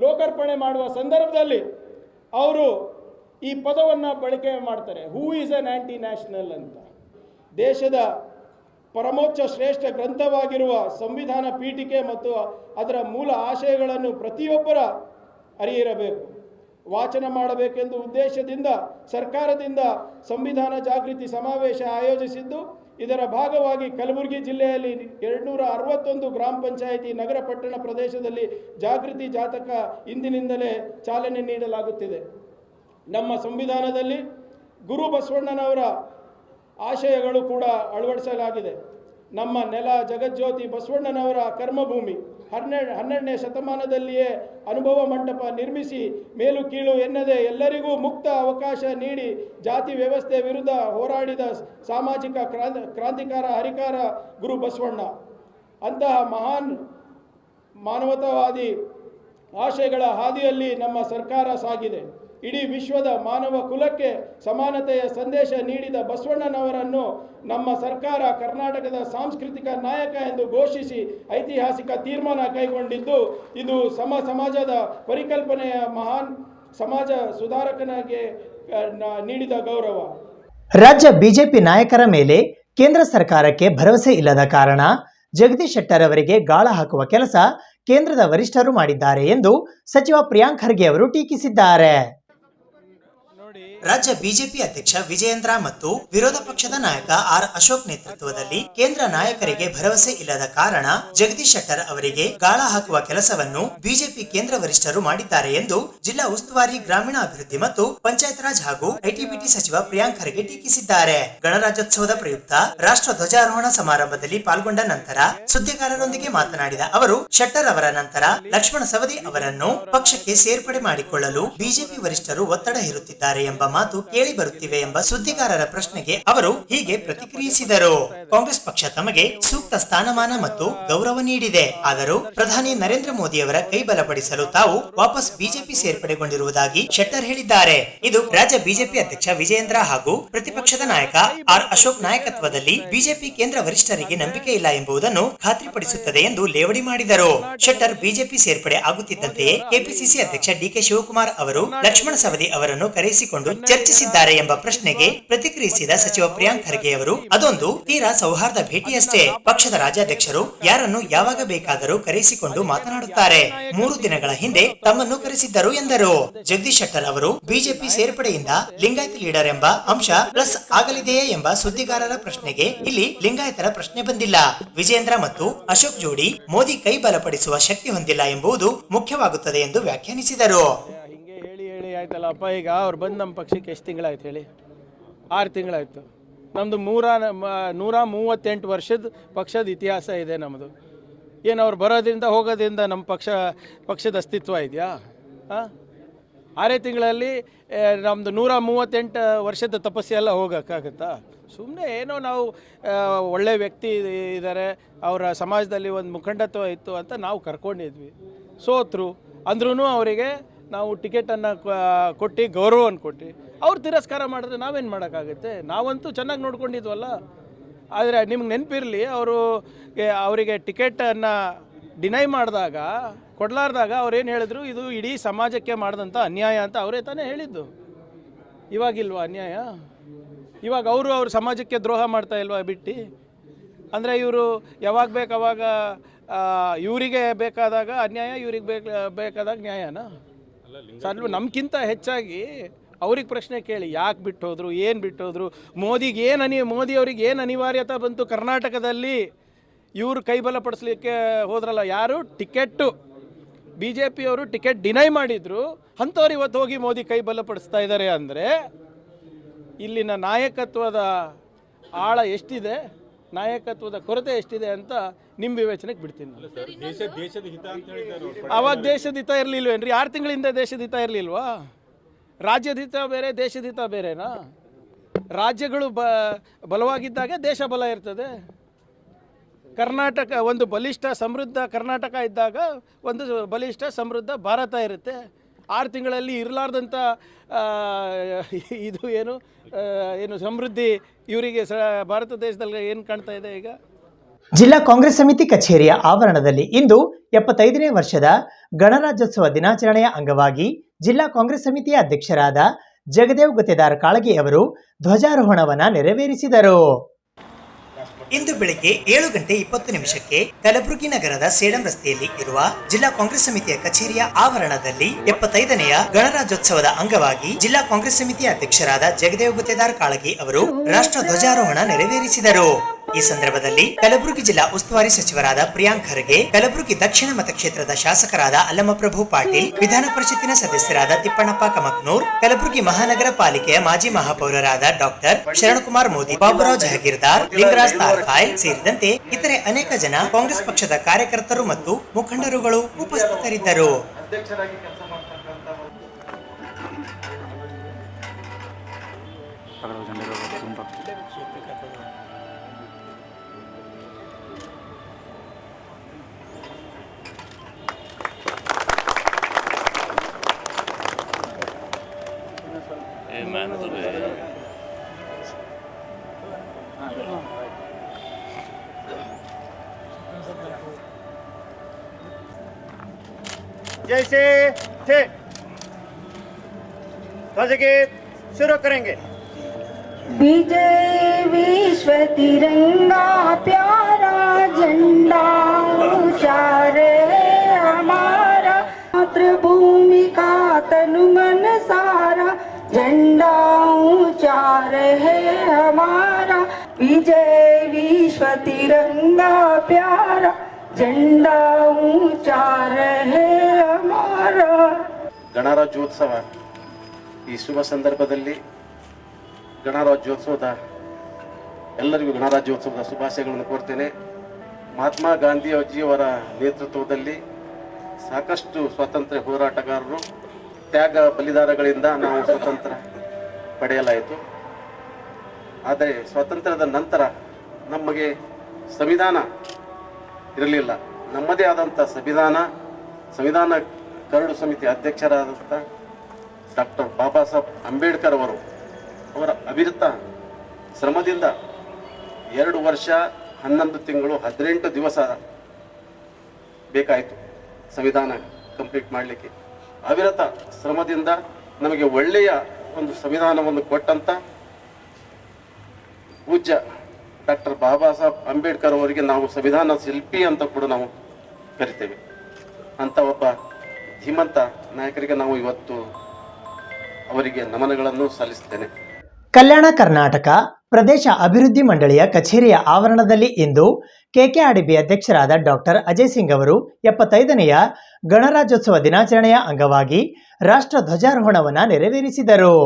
ಲೋಕಾರ್ಪಣೆ ಮಾಡುವ ಸಂದರ್ಭದಲ್ಲಿ ಅವರು ಈ ಪದವನ್ನು ಬಳಕೆ ಮಾಡ್ತಾರೆ, who is an anti national ಅಂತ. ದೇಶದ ಪರಮೋಚ್ಚ ಶ್ರೇಷ್ಠ ಗ್ರಂಥವಾಗಿರುವ ಸಂವಿಧಾನ ಪೀಠಿಕೆ ಮತ್ತು ಅದರ ಮೂಲ ಆಶಯಗಳನ್ನು ಪ್ರತಿಯೊಬ್ಬರ ಅರಿಯಿರಬೇಕು, ವಾಚನ ಮಾಡಬೇಕೆಂದು ಉದ್ದೇಶದಿಂದ ಸರ್ಕಾರದಿಂದ ಸಂವಿಧಾನ ಜಾಗೃತಿ ಸಮಾವೇಶ ಆಯೋಜಿಸಿದ್ದು, ಇದರ ಭಾಗವಾಗಿ ಕಲಬುರಗಿ ಜಿಲ್ಲೆಯಲ್ಲಿ 261 ಗ್ರಾಮ ಪಂಚಾಯಿತಿ ನಗರ ಪಟ್ಟಣ ಪ್ರದೇಶದಲ್ಲಿ ಜಾಗೃತಿ ಜಾಥಕ ಇಂದಿನಿಂದಲೇ ಚಾಲನೆ ನೀಡಲಾಗುತ್ತಿದೆ. ನಮ್ಮ ಸಂವಿಧಾನದಲ್ಲಿ ಗುರು ಬಸವಣ್ಣನವರ ಆಶಯಗಳು ಕೂಡ ಅಳವಡಿಸಲಾಗಿದೆ. ನಮ್ಮ ನೆಲ ಜಗಜ್ಯೋತಿ ಬಸವಣ್ಣನವರ ಕರ್ಮಭೂಮಿ 12ನೇ ಶತಮಾನದಲ್ಲಿಯೇ ಅನುಭವ ಮಂಟಪ ನಿರ್ಮಿಸಿ ಮೇಲು ಕೀಳು ಎನ್ನದೆ ಎಲ್ಲರಿಗೂ ಮುಕ್ತ ಅವಕಾಶ ನೀಡಿ ಜಾತಿ ವ್ಯವಸ್ಥೆ ವಿರುದ್ಧ ಹೋರಾಡಿದ ಸಾಮಾಜಿಕ ಕ್ರಾಂತಿಕಾರ ಹರಿಕಾರ ಗುರು ಬಸವಣ್ಣ. ಅಂತಹ ಮಹಾನ್ ಮಾನವತಾವಾದಿ ಆಶಯಗಳ ಹಾದಿಯಲ್ಲಿ ನಮ್ಮ ಸರ್ಕಾರ ಸಾಗಿದೆ. ಇಡೀ ವಿಶ್ವದ ಮಾನವ ಕುಲಕ್ಕೆ ಸಮಾನತೆಯ ಸಂದೇಶ ನೀಡಿದ ಬಸವಣ್ಣನವರನ್ನು ನಮ್ಮ ಸರ್ಕಾರ ಕರ್ನಾಟಕದ ಸಾಂಸ್ಕೃತಿಕ ನಾಯಕ ಎಂದು ಘೋಷಿಸಿ ಐತಿಹಾಸಿಕ ತೀರ್ಮಾನ ಕೈಗೊಂಡಿದ್ದು, ಇದು ಸಮಾಜದ ಪರಿಕಲ್ಪನೆಯ ಮಹಾನ್ ಸಮಾಜ ಸುಧಾರಕನಾಗಿ ನೀಡಿದ ಗೌರವ. ರಾಜ್ಯ ಬಿಜೆಪಿ ನಾಯಕರ ಮೇಲೆ ಕೇಂದ್ರ ಸರ್ಕಾರಕ್ಕೆ ಭರವಸೆ ಇಲ್ಲದ ಕಾರಣ ಜಗದೀಶ್ ಶೆಟ್ಟರ್ ಅವರಿಗೆ ಗಾಳ ಹಾಕುವ ಕೆಲಸ ಕೇಂದ್ರದ ವರಿಷ್ಠರು ಮಾಡಿದ್ದಾರೆ ಎಂದು ಸಚಿವ ಪ್ರಿಯಾಂಕ್ ಖರ್ಗೆ ಅವರು ಟೀಕಿಸಿದ್ದಾರೆ. ರಾಜ್ಯ ಬಿಜೆಪಿ ಅಧ್ಯಕ್ಷ ವಿಜಯೇಂದ್ರ ಮತ್ತು ವಿರೋಧ ಪಕ್ಷದ ನಾಯಕ ಆರ್ ಅಶೋಕ್ ನೇತೃತ್ವದಲ್ಲಿ ಕೇಂದ್ರ ನಾಯಕರಿಗೆ ಭರವಸೆ ಇಲ್ಲದ ಕಾರಣ ಜಗದೀಶ್ ಶೆಟ್ಟರ್ ಅವರಿಗೆ ಗಾಳ ಹಾಕುವ ಕೆಲಸವನ್ನು ಬಿಜೆಪಿ ಕೇಂದ್ರ ವರಿಷ್ಠರು ಮಾಡಿದ್ದಾರೆ ಎಂದು ಜಿಲ್ಲಾ ಉಸ್ತುವಾರಿ ಗ್ರಾಮೀಣಾಭಿವೃದ್ಧಿ ಮತ್ತು ಪಂಚಾಯತ್ ರಾಜ್ ಹಾಗೂ ಐಟಿಬಿಟಿ ಸಚಿವ ಪ್ರಿಯಾಂಕ್ ಖರ್ಗೆ ಟೀಕಿಸಿದ್ದಾರೆ. ಗಣರಾಜ್ಯೋತ್ಸವದ ಪ್ರಯುಕ್ತ ರಾಷ್ಟ್ರ ಧ್ವಜಾರೋಹಣ ಸಮಾರಂಭದಲ್ಲಿ ಪಾಲ್ಗೊಂಡ ನಂತರ ಸುದ್ದಿಗಾರರೊಂದಿಗೆ ಮಾತನಾಡಿದ ಅವರು, ಶೆಟ್ಟರ್ ಅವರ ನಂತರ ಲಕ್ಷ್ಮಣ ಸವದಿ ಅವರನ್ನು ಪಕ್ಷಕ್ಕೆ ಸೇರ್ಪಡೆ ಮಾಡಿಕೊಳ್ಳಲು ಬಿಜೆಪಿ ವರಿಷ್ಠರು ಒತ್ತಡ ಹೇರುತ್ತಿದ್ದಾರೆ ಎಂಬ ಮಾತು ಕೇಳಿ ಬರುತ್ತಿವೆ ಎಂಬ ಸುದ್ದಿಗಾರರ ಪ್ರಶ್ನೆಗೆ ಅವರು ಹೀಗೆ ಪ್ರತಿಕ್ರಿಯಿಸಿದರು. ಕಾಂಗ್ರೆಸ್ ಪಕ್ಷ ತಮಗೆ ಸೂಕ್ತ ಸ್ಥಾನಮಾನ ಮತ್ತು ಗೌರವ ನೀಡಿದೆ. ಆದರೂ ಪ್ರಧಾನಿ ನರೇಂದ್ರ ಮೋದಿ ಅವರ ಕೈ ಬಲಪಡಿಸಲು ತಾವು ವಾಪಸ್ ಬಿಜೆಪಿ ಸೇರ್ಪಡೆಗೊಂಡಿರುವುದಾಗಿ ಶೆಟ್ಟರ್ ಹೇಳಿದ್ದಾರೆ. ಇದು ರಾಜ್ಯ ಬಿಜೆಪಿ ಅಧ್ಯಕ್ಷ ವಿಜಯೇಂದ್ರ ಹಾಗೂ ಪ್ರತಿಪಕ್ಷದ ನಾಯಕ ಆರ್ ಅಶೋಕ್ ನಾಯಕತ್ವದಲ್ಲಿ ಬಿಜೆಪಿ ಕೇಂದ್ರ ವರಿಷ್ಠರಿಗೆ ನಂಬಿಕೆ ಇಲ್ಲ ಎಂಬುದನ್ನು ಖಾತ್ರಿಪಡಿಸುತ್ತದೆ ಎಂದು ಲೇವಡಿ ಮಾಡಿದರು. ಶೆಟ್ಟರ್ ಬಿಜೆಪಿ ಸೇರ್ಪಡೆ ಆಗುತ್ತಿದ್ದಂತೆಯೇ ಕೆಪಿಸಿಸಿ ಅಧ್ಯಕ್ಷ ಡಿಕೆ ಶಿವಕುಮಾರ್ ಅವರು ಲಕ್ಷ್ಮಣ ಸವದಿ ಅವರನ್ನು ಕರೆಸಿಕೊಂಡು ಚರ್ಚಿಸಿದ್ದಾರೆ ಎಂಬ ಪ್ರಶ್ನೆಗೆ ಪ್ರತಿಕ್ರಿಯಿಸಿದ ಸಚಿವ ಪ್ರಿಯಾಂಕ್ ಖರ್ಗೆ ಅವರು, ಅದೊಂದು ತೀರಾ ಸೌಹಾರ್ದ ಭೇಟಿಯಷ್ಟೇ. ಪಕ್ಷದ ರಾಜ್ಯಾಧ್ಯಕ್ಷರು ಯಾರನ್ನು ಯಾವಾಗ ಬೇಕಾದರೂ ಕರೆಸಿಕೊಂಡು ಮಾತನಾಡುತ್ತಾರೆ. 3 ದಿನಗಳ ಹಿಂದೆ ತಮ್ಮನ್ನು ಕರೆಸಿದ್ದರು ಎಂದರು. ಜಗದೀಶ್ ಶೆಟ್ಟರ್ ಅವರು ಬಿಜೆಪಿ ಸೇರ್ಪಡೆಯಿಂದ ಲಿಂಗಾಯತ ಲೀಡರ್ ಎಂಬ ಅಂಶ ಪ್ಲಸ್ ಆಗಲಿದೆಯೇ ಎಂಬ ಸುದ್ದಿಗಾರರ ಪ್ರಶ್ನೆಗೆ ಇಲ್ಲಿ ಲಿಂಗಾಯತರ ಪ್ರಶ್ನೆ ಬಂದಿಲ್ಲ. ವಿಜೇಂದ್ರ ಮತ್ತು ಅಶೋಕ್ ಜೋಡಿ ಮೋದಿ ಕೈ ಬಲಪಡಿಸುವ ಶಕ್ತಿ ಹೊಂದಿಲ್ಲ ಎಂಬುದು ಮುಖ್ಯವಾಗುತ್ತದೆ ಎಂದು ವ್ಯಾಖ್ಯಾನಿಸಿದರು. ಆಯ್ತಲ್ಲಪ್ಪ, ಈಗ ಅವ್ರು ಬಂದು ನಮ್ಮ ಪಕ್ಷಕ್ಕೆ ಎಷ್ಟು ತಿಂಗಳಾಯ್ತು ಹೇಳಿ? 6 ತಿಂಗಳಾಯ್ತು. ನಮ್ಮದು 138 ವರ್ಷದ ಪಕ್ಷದ ಇತಿಹಾಸ ಇದೆ ನಮ್ಮದು. ಏನು ಅವ್ರು ಬರೋದ್ರಿಂದ ಹೋಗೋದ್ರಿಂದ ನಮ್ಮ ಪಕ್ಷದ ಅಸ್ತಿತ್ವ ಇದೆಯಾ? 6 ತಿಂಗಳಲ್ಲಿ ನಮ್ಮದು 138 ವರ್ಷದ ತಪಸ್ಸೆಲ್ಲ ಹೋಗೋಕ್ಕಾಗತ್ತಾ? ಸುಮ್ಮನೆ ಏನೋ ನಾವು ಒಳ್ಳೆ ವ್ಯಕ್ತಿ ಇದ್ದಾರೆ, ಅವರ ಸಮಾಜದಲ್ಲಿ ಒಂದು ಮುಖಂಡತ್ವ ಇತ್ತು ಅಂತ ನಾವು ಕರ್ಕೊಂಡಿದ್ವಿ. ಸೋತರು ಅಂದ್ರೂ ಅವರಿಗೆ ನಾವು ಟಿಕೆಟನ್ನು ಕೊಟ್ಟು ಗೌರವವನ್ನು ಕೊಟ್ಟು ಅವ್ರು ತಿರಸ್ಕಾರ ಮಾಡಿದ್ರೆ ನಾವೇನು ಮಾಡೋಕ್ಕಾಗುತ್ತೆ? ನಾವಂತೂ ಚೆನ್ನಾಗಿ ನೋಡ್ಕೊಂಡಿದ್ವಲ್ಲ. ಆದರೆ ನಿಮ್ಗೆ ನೆನಪಿರಲಿ, ಅವರಿಗೆ ಟಿಕೆಟನ್ನು ಡಿನೈ ಮಾಡಿದಾಗ, ಕೊಡಲಾರ್ದಾಗ ಅವ್ರೇನು ಹೇಳಿದ್ರು, ಇದು ಇಡೀ ಸಮಾಜಕ್ಕೆ ಮಾಡಿದಂಥ ಅನ್ಯಾಯ ಅಂತ ಅವರೇ ತಾನೇ ಹೇಳಿದ್ದು. ಇವಾಗಿಲ್ವಾ ಅನ್ಯಾಯ? ಇವಾಗ ಅವ್ರ ಸಮಾಜಕ್ಕೆ ದ್ರೋಹ ಮಾಡ್ತಾ ಇಲ್ವಾ ಬಿಟ್ಟು? ಅಂದರೆ ಇವರು ಯಾವಾಗ ಬೇಕಾವಾಗ ಇವರಿಗೆ ಬೇಕಾದಾಗ ಅನ್ಯಾಯ, ಇವ್ರಿಗೆ ಬೇಕಾದಾಗ ನ್ಯಾಯನಾ? ಸ್ವಲ್ಪ ನಮ್ಗಿಂತ ಹೆಚ್ಚಾಗಿ ಅವ್ರಿಗೆ ಪ್ರಶ್ನೆ ಕೇಳಿ, ಯಾಕೆ ಬಿಟ್ಟು ಹೋದ್ರು, ಏನು ಬಿಟ್ಟು ಹೋದ್ರು, ಮೋದಿ ಅವ್ರಿಗೆ ಏನು ಅನಿವಾರ್ಯತೆ ಬಂತು ಕರ್ನಾಟಕದಲ್ಲಿ? ಇವರು ಕೈ ಬಲಪಡಿಸ್ಲಿಕ್ಕೆ ಹೋದ್ರಲ್ಲ ಯಾರು? ಟಿಕೆಟ್ಟು ಬಿ ಜೆ ಪಿಯವರು ಟಿಕೆಟ್ ಡಿನೈ ಮಾಡಿದ್ರು, ಅಂಥವ್ರು ಇವತ್ತು ಹೋಗಿ ಮೋದಿ ಕೈ ಬಲಪಡಿಸ್ತಾ ಇದ್ದಾರೆ. ಅಂದರೆ ಇಲ್ಲಿನ ನಾಯಕತ್ವದ ಆಳ ಎಷ್ಟಿದೆ, ನಾಯಕತ್ವದ ಕೊರತೆ ಎಷ್ಟಿದೆ ಅಂತ ನಿಮ್ಮ ವಿವೇಚನೆಗೆ ಬಿಡ್ತೀನಿ. ಅವಾಗ ದೇಶದ ಹಿತ ಇರಲಿಲ್ವೇನ್ರಿ? 6 ತಿಂಗಳಿಂದ ದೇಶದ ಹಿತ ಇರಲಿಲ್ವಾ? ರಾಜ್ಯದ ಹಿತ ಬೇರೆ, ದೇಶದ ಹಿತ ಬೇರೆನಾ? ರಾಜ್ಯಗಳು ಬಲವಾಗಿದ್ದಾಗ ದೇಶ ಬಲ ಇರ್ತದೆ. ಕರ್ನಾಟಕ ಒಂದು ಬಲಿಷ್ಠ ಸಮೃದ್ಧ ಕರ್ನಾಟಕ ಇದ್ದಾಗ ಒಂದು ಬಲಿಷ್ಠ ಸಮೃದ್ಧ ಭಾರತ ಇರುತ್ತೆ. 6 ತಿಂಗಳಲ್ಲಿ ಇರಲಾರ್ದಂಥ ಇದು ಏನು ಸಮೃದ್ಧಿ ಇವರಿಗೆ ಭಾರತ ದೇಶದಲ್ಲಿ ಏನು ಕಾಣ್ತಾ ಇದೆ ಈಗ? ಜಿಲ್ಲಾ ಕಾಂಗ್ರೆಸ್ ಸಮಿತಿ ಕಚೇರಿಯ ಆವರಣದಲ್ಲಿ ಇಂದು 75ನೇ ವರ್ಷದ ಗಣರಾಜ್ಯೋತ್ಸವ ದಿನಾಚರಣೆಯ ಅಂಗವಾಗಿ ಜಿಲ್ಲಾ ಕಾಂಗ್ರೆಸ್ ಸಮಿತಿಯ ಅಧ್ಯಕ್ಷರಾದ ಜಗದೇವ್ ಗುತ್ತೇದಾರ್ ಕಾಳಗಿ ಅವರು ಧ್ವಜಾರೋಹಣವನ್ನು ನೆರವೇರಿಸಿದರು. ಇಂದು ಬೆಳಗ್ಗೆ 7:20 ಕಲಬುರಗಿ ನಗರದ ಸೇಡಂ ರಸ್ತೆಯಲ್ಲಿ ಇರುವ ಜಿಲ್ಲಾ ಕಾಂಗ್ರೆಸ್ ಸಮಿತಿಯ ಕಚೇರಿಯ ಆವರಣದಲ್ಲಿ 75ನೆಯ ಗಣರಾಜ್ಯೋತ್ಸವದ ಅಂಗವಾಗಿ ಜಿಲ್ಲಾ ಕಾಂಗ್ರೆಸ್ ಸಮಿತಿಯ ಅಧ್ಯಕ್ಷರಾದ ಜಗದೇವ್ ಗುತ್ತೇದಾರ್ ಕಾಳಗಿ ಅವರು ರಾಷ್ಟ್ರ ಧ್ವಜಾರೋಹಣ ನೆರವೇರಿಸಿದರು. ಈ ಸಂದರ್ಭದಲ್ಲಿ ಕಲಬುರಗಿ ಜಿಲ್ಲಾ ಉಸ್ತುವಾರಿ ಸಚಿವರಾದ ಪ್ರಿಯಾಂಕ್ ಖರ್ಗೆ, ಕಲಬುರಗಿ ದಕ್ಷಿಣ ಮತಕ್ಷೇತ್ರದ ಶಾಸಕರಾದ ಅಲ್ಲಮಪ್ರಭು ಪಾಟೀಲ್, ವಿಧಾನ ಪರಿಷತ್ತಿನ ಸದಸ್ಯರಾದ ತಿಪ್ಪಣ್ಣಪ್ಪ ಕಮಕ್ನೂರ್, ಕಲಬುರಗಿ ಮಹಾನಗರ ಪಾಲಿಕೆಯ ಮಾಜಿ ಮಹಾಪೌರರಾದ ಡಾಕ್ಟರ್ ಶರಣಕುಮಾರ್ ಮೋದಿ, ಬಾಬುರಾವ್ ಜಹಗೀರ್ದಾರ್, ಲಿಂಗರಾಜ್ ತಾರ್ಫಾಯ್ ಸೇರಿದಂತೆ ಇತರೆ ಅನೇಕ ಜನ ಕಾಂಗ್ರೆಸ್ ಪಕ್ಷದ ಕಾರ್ಯಕರ್ತರು ಮತ್ತು ಮುಖಂಡರುಗಳು ಉಪಸ್ಥಿತರಿದ್ದರು. जैसे थे ध्वज गीत शुरू करेंगे। विजय विश्व तिरंगा प्यारा झंडा ऊंचा रहे हमारा, मातृभूमि का तनु मन सारा, झंडा ऊंचा रहे हमारा। विजय विश्व तिरंगा प्यारा झंडा ऊंचा रहे हमारा। ಗಣರಾಜ್ಯೋತ್ಸವ ಈ ಶುಭ ಸಂದರ್ಭದಲ್ಲಿ ಗಣರಾಜ್ಯೋತ್ಸವದ ಎಲ್ಲರಿಗೂ ಗಣರಾಜ್ಯೋತ್ಸವದ ಶುಭಾಶಯಗಳನ್ನು ಕೋರ್ತೇನೆ. ಮಹಾತ್ಮ ಗಾಂಧೀಜಿಯವರ ನೇತೃತ್ವದಲ್ಲಿ ಸಾಕಷ್ಟು ಸ್ವಾತಂತ್ರ್ಯ ಹೋರಾಟಗಾರರು ತ್ಯಾಗ ಬಲಿದಾನಗಳಿಂದ ನಾವು ಸ್ವಾತಂತ್ರ್ಯ ಪಡೆಯಲಾಯಿತು. ಆದರೆ ಸ್ವಾತಂತ್ರ್ಯದ ನಂತರ ನಮಗೆ ಸಂವಿಧಾನ ಇರಲಿಲ್ಲ. ನಮ್ಮದೇ ಆದಂಥ ಸಂವಿಧಾನ ಕರಡು ಸಮಿತಿ ಅಧ್ಯಕ್ಷರಾದಂಥ ಡಾಕ್ಟರ್ ಬಾಬಾ ಸಾಹೇಬ್ ಅಂಬೇಡ್ಕರ್ ಅವರ ಅವಿರತ ಶ್ರಮದಿಂದ 2 ವರ್ಷ 11 ತಿಂಗಳು 18 ದಿವಸ ಬೇಕಾಯಿತು ಸಂವಿಧಾನ ಕಂಪ್ಲೀಟ್ ಮಾಡಲಿಕ್ಕೆ. ಅವಿರತ ಶ್ರಮದಿಂದ ನಮಗೆ ಒಳ್ಳೆಯ ಒಂದು ಸಂವಿಧಾನವನ್ನು ಕೊಟ್ಟಂಥ ಪೂಜ್ಯ ಡಾಕ್ಟರ್ ಬಾಬಾ ಸಾಹೇಬ್ ಅಂಬೇಡ್ಕರ್ ಅವರಿಗೆ ನಾವು ಸಂವಿಧಾನ ಶಿಲ್ಪಿ ಅಂತ ಕೂಡ ನಾವು ಕರಿತೇವೆ. ಅಂತ ಒಬ್ಬ ಧೀಮಂತ ನಾಯಕರಿಗೆ ನಾವು ಇವತ್ತು ಅವರಿಗೆ ನಮನಗಳನ್ನು ಸಲ್ಲಿಸುತ್ತೇನೆ. ಕಲ್ಯಾಣ ಕರ್ನಾಟಕ ಪ್ರದೇಶ ಅಭಿವೃದ್ಧಿ ಮಂಡಳಿಯ ಕಚೇರಿಯ ಆವರಣದಲ್ಲಿ ಇಂದು ಕೆಕೆಆರ್ಡಿಬಿ ಅಧ್ಯಕ್ಷರಾದ ಡಾಕ್ಟರ್ ಅಜಯ್ ಸಿಂಗ್ ಅವರು 75ನೆಯ ಗಣರಾಜ್ಯೋತ್ಸವ ದಿನಾಚರಣೆಯ ಅಂಗವಾಗಿ ರಾಷ್ಟ್ರ ಧ್ವಜಾರೋಹಣವನ್ನು ನೆರವೇರಿಸಿದರು.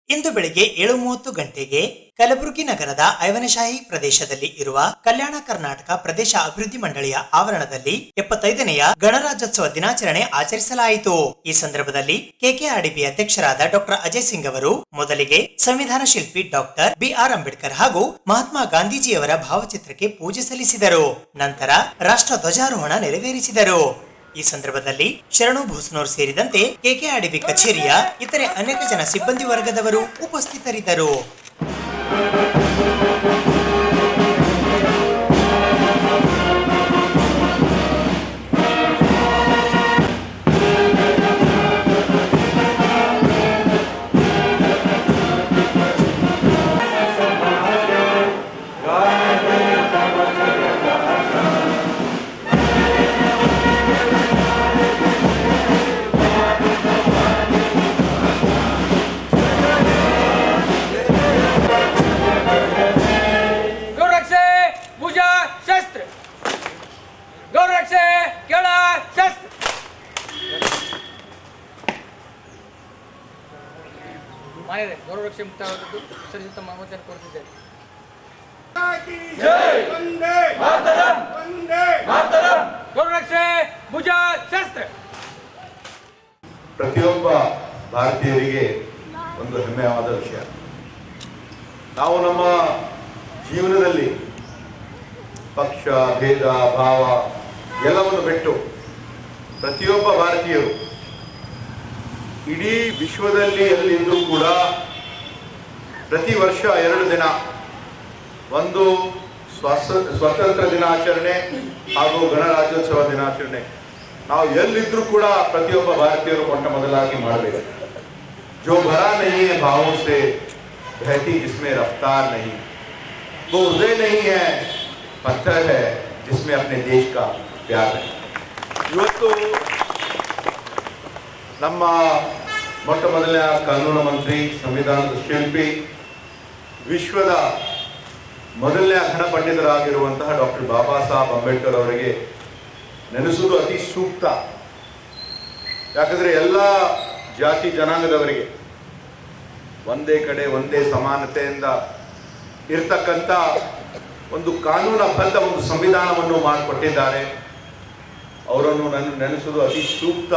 ಇಂದು ಬೆಳಿಗ್ಗೆ 7:30 ಗಂಟೆಗೆ ಕಲಬುರಗಿ ನಗರದ ಐವನಶಾಹಿ ಪ್ರದೇಶದಲ್ಲಿ ಇರುವ ಕಲ್ಯಾಣ ಕರ್ನಾಟಕ ಪ್ರದೇಶ ಅಭಿವೃದ್ಧಿ ಮಂಡಳಿಯ ಆವರಣದಲ್ಲಿ 75ನೆಯ ಗಣರಾಜ್ಯೋತ್ಸವ ದಿನಾಚರಣೆ ಆಚರಿಸಲಾಯಿತು. ಈ ಸಂದರ್ಭದಲ್ಲಿ ಕೆಕೆಆರ್ಡಿಬಿ ಅಧ್ಯಕ್ಷರಾದ ಡಾಕ್ಟರ್ ಅಜಯ್ ಸಿಂಗ್ ಅವರು ಮೊದಲಿಗೆ ಸಂವಿಧಾನ ಶಿಲ್ಪಿ ಡಾಕ್ಟರ್ ಬಿಆರ್ ಅಂಬೇಡ್ಕರ್ ಹಾಗೂ ಮಹಾತ್ಮ ಗಾಂಧೀಜಿಯವರ ಭಾವಚಿತ್ರಕ್ಕೆ ಪೂಜೆ ಸಲ್ಲಿಸಿದರು. ನಂತರ ರಾಷ್ಟ್ರ ಧ್ವಜಾರೋಹಣ ನೆರವೇರಿಸಿದರು. ಈ ಸಂದರ್ಭದಲ್ಲಿ ಶರಣು ಭೂಸ್ನೂರ್ ಸೇರಿದಂತೆ ಕೆಕೆಆರ್ಡಿಬಿ ಕಚೇರಿಯ ಇತರೆ ಅನೇಕ ಜನ ಸಿಬ್ಬಂದಿ ವರ್ಗದವರು ಉಪಸ್ಥಿತರಿದ್ದರು. ಗೌರವರಕ್ಷೆ ಮುಕ್ತವಾದದ್ದು ವಿಸರ್ಜಿತ ಮಾಮೂಲಿಯನ್ನು ಕೋರುತ್ತಿದ್ದೇವೆ. ಗೌರವರಕ್ಷೆ ಭುಜ ಶಸ್ತ್ರ. ಪ್ರತಿಯೊಬ್ಬ ಭಾರತೀಯರಿಗೆ ಒಂದು ಹೆಮ್ಮೆಯಾದ ವಿಷಯ. ನಾವು ನಮ್ಮ ಜೀವನದಲ್ಲಿ ಪಕ್ಷ ಭೇದ ಭಾವ ಎಲ್ಲವನ್ನು ಬಿಟ್ಟು ಪ್ರತಿಯೊಬ್ಬ ಭಾರತೀಯರು ಇಡೀ ವಿಶ್ವದಲ್ಲಿ ಎಲ್ಲಿಂದರೂ ಕೂಡ ಪ್ರತಿ ವರ್ಷ 2 ದಿನ, ಒಂದು ಸ್ವಾತಂತ್ರ್ಯ ದಿನಾಚರಣೆ ಹಾಗೂ ಗಣರಾಜ್ಯೋತ್ಸವ ದಿನಾಚರಣೆ, ನಾವು ಎಲ್ಲಿದ್ರೂ ಕೂಡ ಪ್ರತಿಯೊಬ್ಬ ಭಾರತೀಯರು ಮೊಟ್ಟ ಮೊದಲಾಗಿ ಮಾಡಬೇಕು. जो भरा नहीं है भावों से बहती जिसमें रफ्तार नहीं, वो हृदय नहीं है पत्थर है जिसमें अपने देश का प्यार है. ಇವತ್ತು ನಮ್ಮ ಮೊಟ್ಟ ಮೊದಲನೇ ಕಾನೂನು ಮಂತ್ರಿ, ಸಂವಿಧಾನದ ಶಿಲ್ಪಿ, ವಿಶ್ವದ ಮೊದಲನೇ ಅಖಂಡ ಪಂಡಿತರಾಗಿರುವಂತಹ ಡಾಕ್ಟರ್ ಬಾಬಾ ಸಾಹೇಬ್ ಅಂಬೇಡ್ಕರ್ ಅವರಿಗೆ ನೆನೆಸುವುದು ಅತಿ ಸೂಕ್ತ. ಯಾಕಂದರೆ ಎಲ್ಲ ಜಾತಿ ಜನಾಂಗದವರಿಗೆ ಒಂದೇ ಕಡೆ ಒಂದೇ ಸಮಾನತೆಯಿಂದ ಇರ್ತಕ್ಕಂಥ ಒಂದು ಕಾನೂನಬದ್ಧ ಒಂದು ಸಂವಿಧಾನವನ್ನು ಮಾಡಿಕೊಟ್ಟಿದ್ದಾರೆ. ಅವರನ್ನು ನೆನೆಸುವುದು ಅತಿ ಸೂಕ್ತ.